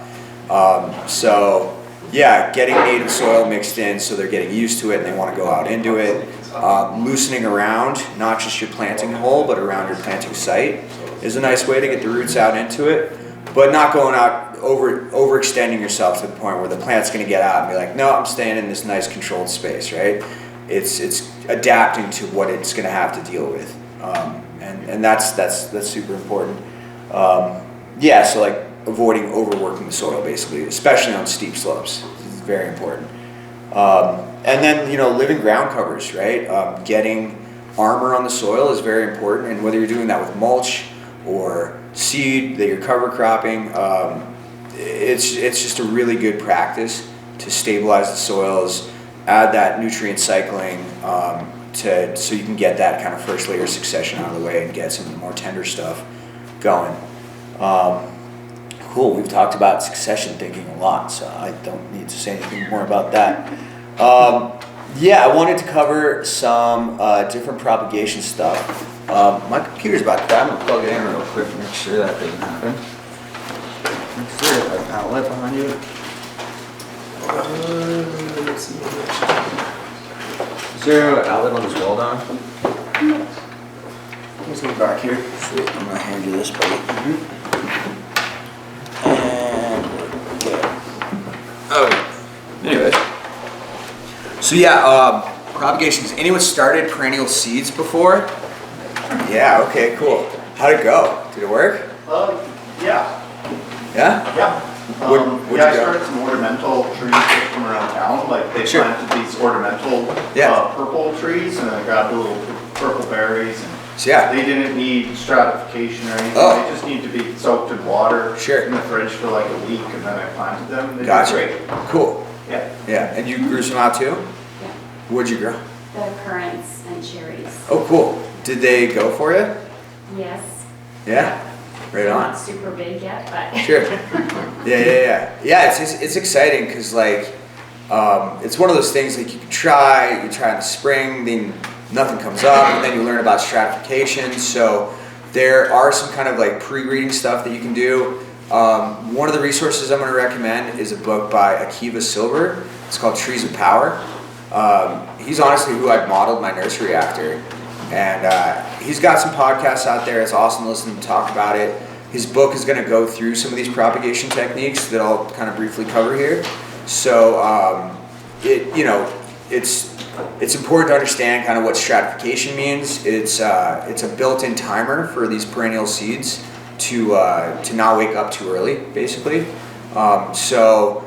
Getting native soil mixed in so they're getting used to it and they want to go out into it. Loosening around, not just your planting hole, but around your planting site is a nice way to get the roots out into it, but not going out overextending yourself to the point where the plant's going to get out and be like, no, I'm staying in this nice controlled space, right? It's adapting to what it's going to have to deal with, and that's super important. Avoiding overworking the soil, basically, especially on steep slopes. It's very important. And then, living ground covers, right? Getting armor on the soil is very important, and whether you're doing that with mulch or seed that you're cover cropping, it's just a really good practice to stabilize the soils, add that nutrient cycling so you can get that kind of first layer succession out of the way and get some of the more tender stuff going. Cool, we've talked about succession thinking a lot, so I don't need to say anything more about that. I wanted to cover some different propagation stuff. My computer's about to die. I'm gonna plug it in real quick to make sure that doesn't happen. Make sure I have an outlet behind you. Let's see. Is there an outlet on this wall, Don? Let's go back here. Sweet. I'm gonna hand you this, buddy. And okay. Anyways. So propagations. Anyone started perennial seeds before? Yeah, okay, cool. How'd it go? Did it work? Yeah. Yeah? Yeah. I started some ornamental trees from around town. They planted these ornamental purple trees, and I grabbed the little purple berries. And they didn't need stratification or anything. They just need to be soaked in water in the fridge for a week, and then I planted them. They did great. Cool. Yeah. Yeah, and you grew some out too? Yeah. What'd you grow? The currants and cherries. Oh, cool. Did they go for you? Yes. Yeah? Right on. Not super big yet, but. Sure. Yeah. Yeah, it's exciting because it's one of those things you can try in the spring, then nothing comes up, and then you learn about stratification. So there are some kind of pre-breeding stuff that you can do. One of the resources I'm going to recommend is a book by Akiva Silver. It's called Trees of Power. He's honestly who I've modeled my nursery after. And he's got some podcasts out there. It's awesome to listen to him talk about it. His book is going to go through some of these propagation techniques that I'll kind of briefly cover here. So it's important to understand kind of what stratification means. It's a built-in timer for these perennial seeds to not wake up too early, basically. So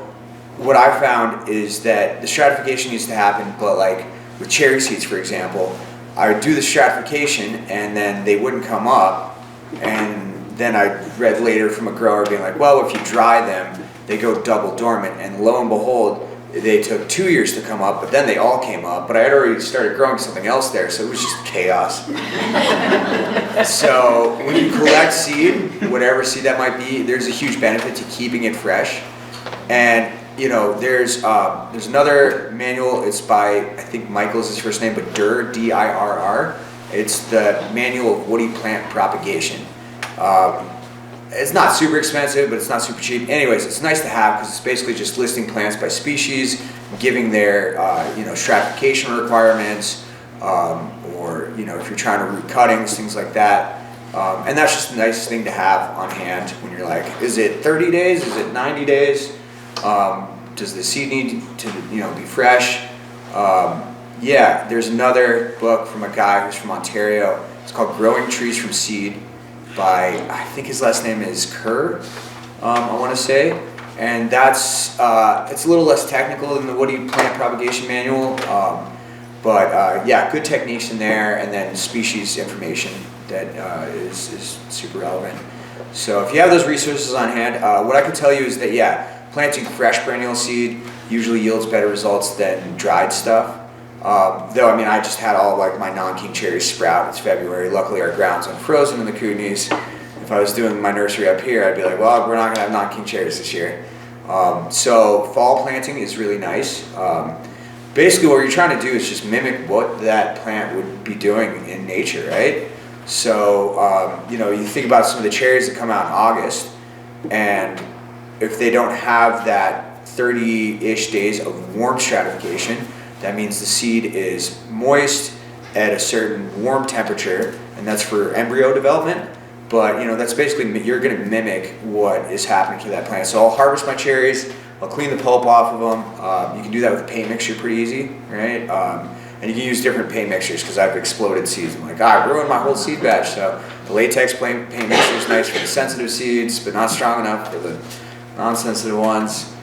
what I found is that the stratification needs to happen, but like with cherry seeds, for example, I would do the stratification and then they wouldn't come up, and then I read later from a grower being like, well, if you dry them, they go double dormant, and lo and behold, they took 2 years to come up, but then they all came up, but I had already started growing something else there, so it was just chaos. So when you collect seed, whatever seed that might be, there's a huge benefit to keeping it fresh. And there's another manual. It's by, I think Michael's his first name, but Dirr, D-I-R-R. It's the Manual of Woody Plant Propagation. It's not super expensive, but it's not super cheap. Anyways, it's nice to have because it's basically just listing plants by species, giving their stratification requirements, or if you're trying to root cuttings, things like that. And that's just a nice thing to have on hand when you're like, is it 30 days? Is it 90 days? Does the seed need to be fresh? Yeah, there's another book from a guy who's from Ontario. It's called Growing Trees from Seed by, I think his last name is Kerr, I want to say. And that's, it's a little less technical than the Woody Plant Propagation Manual. But yeah, good techniques in there, and then species information that is super relevant. So if you have those resources on hand, what I can tell you is that, yeah, planting fresh perennial seed usually yields better results than dried stuff. Though, I just had all like my non-king cherries sprout. It's February. Luckily, our ground's unfrozen in the Kootenays. If I was doing my nursery up here, I'd be like, well, we're not gonna have non-king cherries this year. So fall planting is really nice. Basically, what you're trying to do is just mimic what that plant would be doing in nature, right? So, you think about some of the cherries that come out in August, and if they don't have that 30-ish days of warm stratification, that means the seed is moist at a certain warm temperature, and that's for embryo development. But that's basically, you're going to mimic what is happening to that plant. So I'll harvest my cherries, I'll clean the pulp off of them. You can do that with a paint mixture pretty easy, right? And you can use different paint mixtures because I've exploded seeds. I'm like, I ruined my whole seed batch. So the latex paint mixture is nice for the sensitive seeds, but not strong enough for the non-sensitive ones.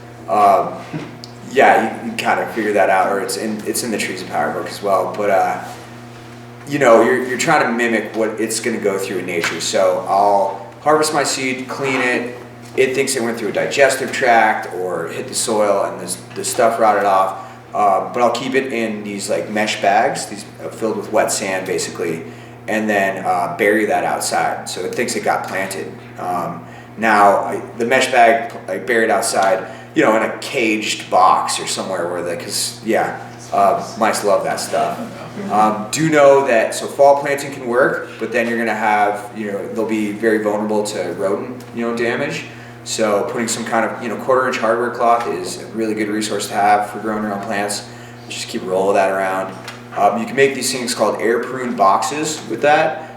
Yeah, you kind of figure that out, or it's in the Trees of Power book as well. But you're trying to mimic what it's going to go through in nature. So I'll harvest my seed, clean it. It thinks it went through a digestive tract or hit the soil and the stuff rotted off. But I'll keep it in these like mesh bags, these filled with wet sand basically, and then bury that outside. So it thinks it got planted. Now the mesh bag I buried outside, in a caged box or somewhere where mice love that stuff. Do know that fall planting can work, but then you're gonna have, they'll be very vulnerable to rodent, damage. So putting some kind of, 1/4-inch hardware cloth is a really good resource to have for growing your own plants. Just keep rolling that around. You can make these things called air pruned boxes with that.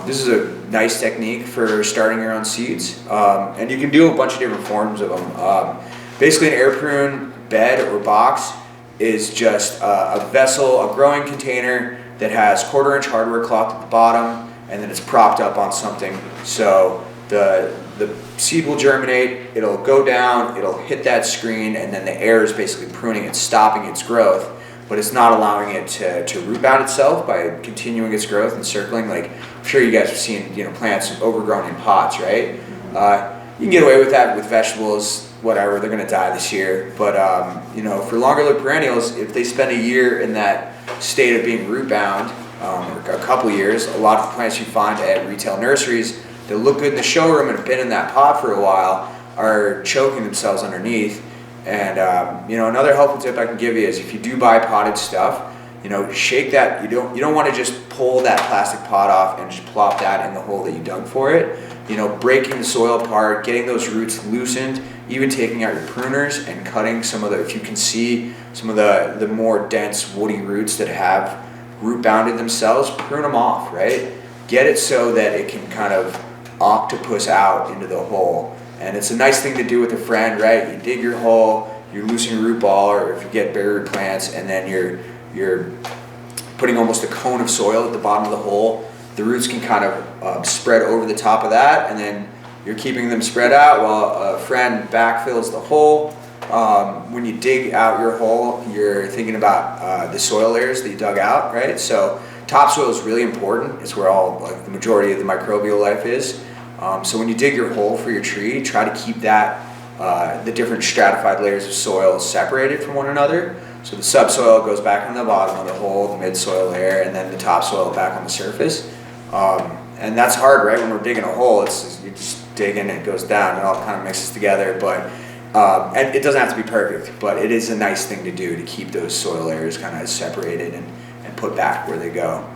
This is a nice technique for starting your own seeds. And you can do a bunch of different forms of them. Basically an air prune bed or box is just a vessel, a growing container that has 1/4-inch hardware cloth at the bottom, and then it's propped up on something. So the seed will germinate, it'll go down, it'll hit that screen, and then the air is basically pruning it, stopping its growth, but it's not allowing it to root out itself by continuing its growth and circling. Like, I'm sure you guys have seen, plants overgrown in pots, right? You can get away with that with vegetables, whatever, they're gonna die this year. But, for longer lived perennials, if they spend a year in that state of being root bound, or a couple years, a lot of plants you find at retail nurseries that look good in the showroom and have been in that pot for a while are choking themselves underneath. And another helpful tip I can give you is if you do buy potted stuff, shake that. You don't want to just pull that plastic pot off and just plop that in the hole that you dug for it. Breaking the soil apart, getting those roots loosened even taking out your pruners and cutting some of the, if you can see some of the more dense woody roots that have root bounded themselves, prune them off, right? Get it so that it can kind of octopus out into the hole. And it's a nice thing to do with a friend, right? You dig your hole, you're loosening your root ball, or if you get bare root plants, and then you're putting almost a cone of soil at the bottom of the hole. The roots can kind of spread over the top of that, and then you're keeping them spread out while a friend backfills the hole. When you dig out your hole, you're thinking about the soil layers that you dug out, right? So topsoil is really important. It's where all, like, the majority of the microbial life is. So when you dig your hole for your tree, try to keep that the different stratified layers of soil separated from one another. So the subsoil goes back on the bottom of the hole, the midsoil layer, and then the topsoil back on the surface. And that's hard, right? When we're digging a hole, you just dig in and it goes down. It all kind of mixes together, but and it doesn't have to be perfect, but it is a nice thing to do to keep those soil layers kind of separated and put back where they go.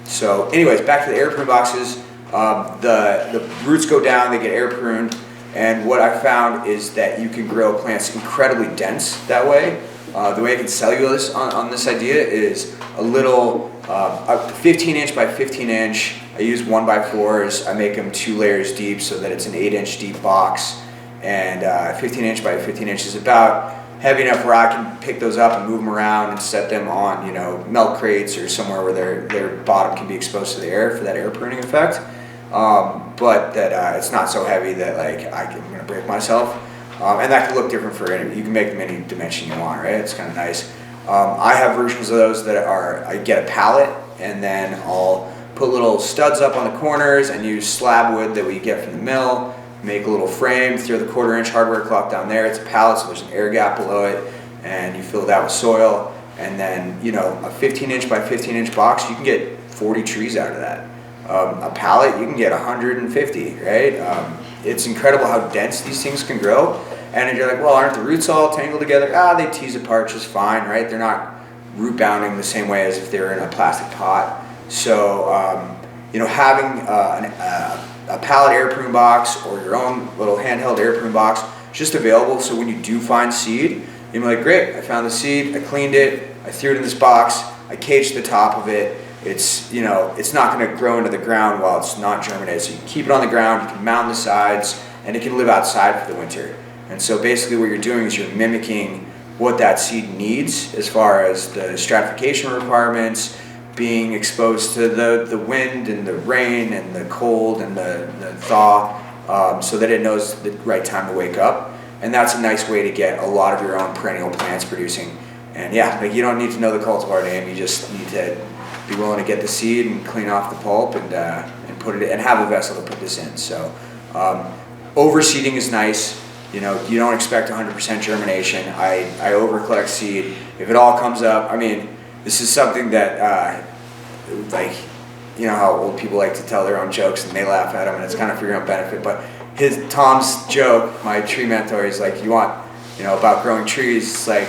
So anyways, back to the air prune boxes. The roots go down, they get air pruned, and what I found is that you can grow plants incredibly dense that way. The way I can sell you this on this idea is a little 15-inch by 15-inch. I use 1x4s. I make them 2 layers deep so that it's an 8-inch deep box. And 15-inch by 15-inch is about heavy enough where I can pick those up and move them around and set them on, you know, milk crates or somewhere where their bottom can be exposed to the air for that air pruning effect. But that it's not so heavy that, like, I'm going to break myself. And that can look different for any. You can make them any dimension you want, right? It's kind of nice. I have versions of those that are, I get a pallet and then I'll put little studs up on the corners and use slab wood that we get from the mill, make a little frame, throw the 1/4-inch hardware cloth down there. It's a pallet, so there's an air gap below it, and you fill that with soil. And then, you know, a 15-inch by 15-inch box, you can get 40 trees out of that. A pallet, you can get 150, right? It's incredible how dense these things can grow. And you're like, well, aren't the roots all tangled together? They tease apart just fine, right? They're not root bounding the same way as if they were in a plastic pot. So, you know, having a pallet air prune box or your own little handheld air prune box just available, so when you do find seed, you're like, great, I found the seed, I cleaned it, I threw it in this box, I caged the top of it. It's, you know, it's not going to grow into the ground while it's not germinated. So you can keep it on the ground, you can mound the sides, and it can live outside for the winter. And so basically what you're doing is you're mimicking what that seed needs as far as the stratification requirements, being exposed to the wind and the rain and the cold and the thaw, so that it knows the right time to wake up. And that's a nice way to get a lot of your own perennial plants producing. And yeah, like, you don't need to know the cultivar name, you just need to be willing to get the seed and clean off the pulp and put it and have a vessel to put this in. So overseeding is nice. You know, you don't expect 100% germination. I over collect seed. If it all comes up, I mean, this is something that like, you know how old people like to tell their own jokes and they laugh at them and it's kind of for your own benefit. But Tom's joke, my tree mentor, is like, you want, you know, about growing trees, it's like,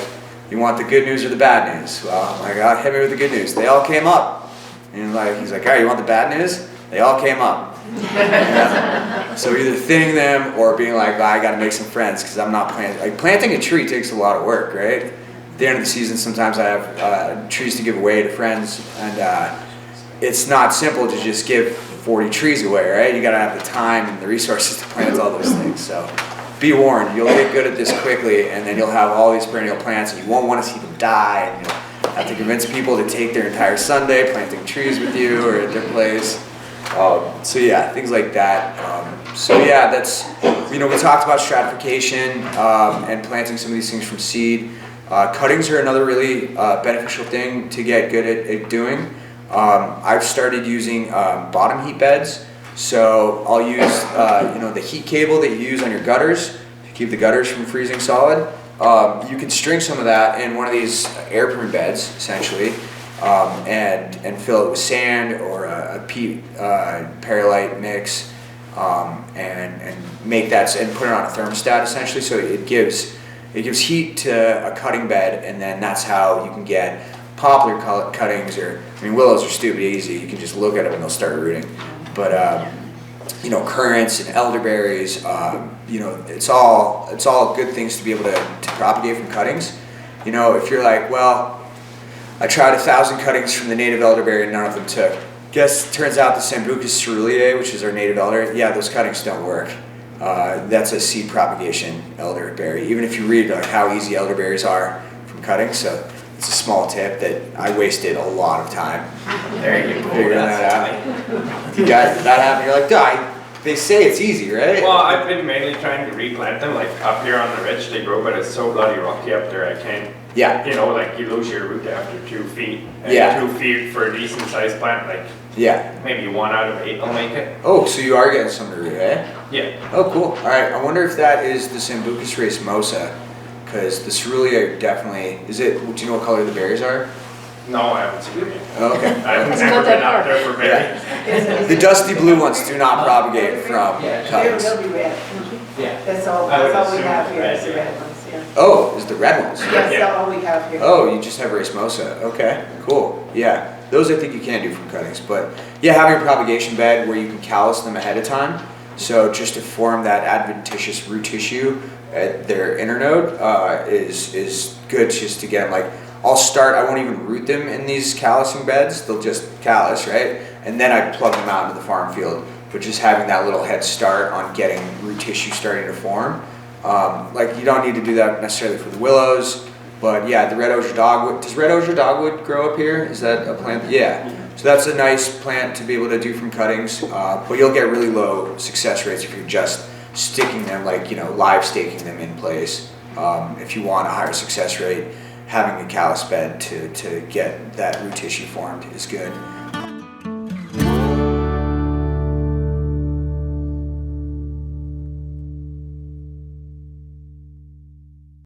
you want the good news or the bad news? Well, my God, hit me with the good news. They all came up. And he's like, all right, you want the bad news? They all came up. Yeah. So either thinning them or being like, I got to make some friends because I'm not planting. Like, planting a tree takes a lot of work, right? At the end of the season, sometimes I have trees to give away to friends, and it's not simple to just give 40 trees away, right? You got to have the time and the resources to plant all those things. So be warned, you'll get good at this quickly, and then you'll have all these perennial plants, and you won't want to see them die, and you'll have to convince people to take their entire Sunday planting trees with you or at their place. So yeah, things like that. So yeah, that's, you know, we talked about stratification and planting some of these things from seed. Cuttings are another really beneficial thing to get good at doing. I've started using bottom heat beds. So I'll use, you know, the heat cable that you use on your gutters to keep the gutters from freezing solid. You can string some of that in one of these air prune beds, essentially, and fill it with sand or a peat perlite mix, and make that and put it on a thermostat, essentially. So it gives heat to a cutting bed, and then that's how you can get poplar cuttings, or, I mean, willows are stupid easy. You can just look at them and they'll start rooting. But currants and elderberries. It's all good things to be able to propagate from cuttings. If you're like, well, I tried 1,000 cuttings from the native elderberry and none of them took. Turns out the Sambucus ceruleae, which is our native elder, yeah, those cuttings don't work. That's a seed propagation elderberry. Even if you read how easy elderberries are from cutting, so it's a small tip that I wasted a lot of time figuring that out. You guys, that happened, you're like, they say it's easy, right? Well, I've been mainly trying to replant them, like up here on the ridge they grow, but it's so bloody rocky up there, I can't. Yeah. Like you lose your root after 2 feet. And Yeah. 2 feet for a decent sized plant, like Yeah. maybe 1 out of 8 will make it. Oh, so you are getting some to root, eh? Yeah. Oh, cool. All right. I wonder if that is the Sambucus racemosa, because the ceruleae are definitely. Do you know what color the berries are? No, I haven't seen it. Oh, okay. I've It's never not been that up far. there for berries. Yeah. The dusty blue ones do not propagate from cuttings. They'll be red. Yeah. That's all I would we assume have it's here, is the red, red ones, yeah. Oh, is the red ones? Yes, Yeah. that's all we have here. Oh, you just have racemosa. Okay, cool. Yeah, those I think you can do from cuttings. But yeah, having a propagation bed where you can callus them ahead of time. So just to form that adventitious root tissue at their internode is good just to get them I won't even root them in these callusing beds. They'll just callus, right? And then I plug them out into the farm field. But just having that little head start on getting root tissue starting to form. You don't need to do that necessarily for the willows, but yeah, the red osier dogwood. Does red osier dogwood grow up here? Is that a plant? Yeah. So that's a nice plant to be able to do from cuttings, but you'll get really low success rates if you're just sticking them, live staking them in place. If you want a higher success rate, having a callus bed to get that root tissue formed is good.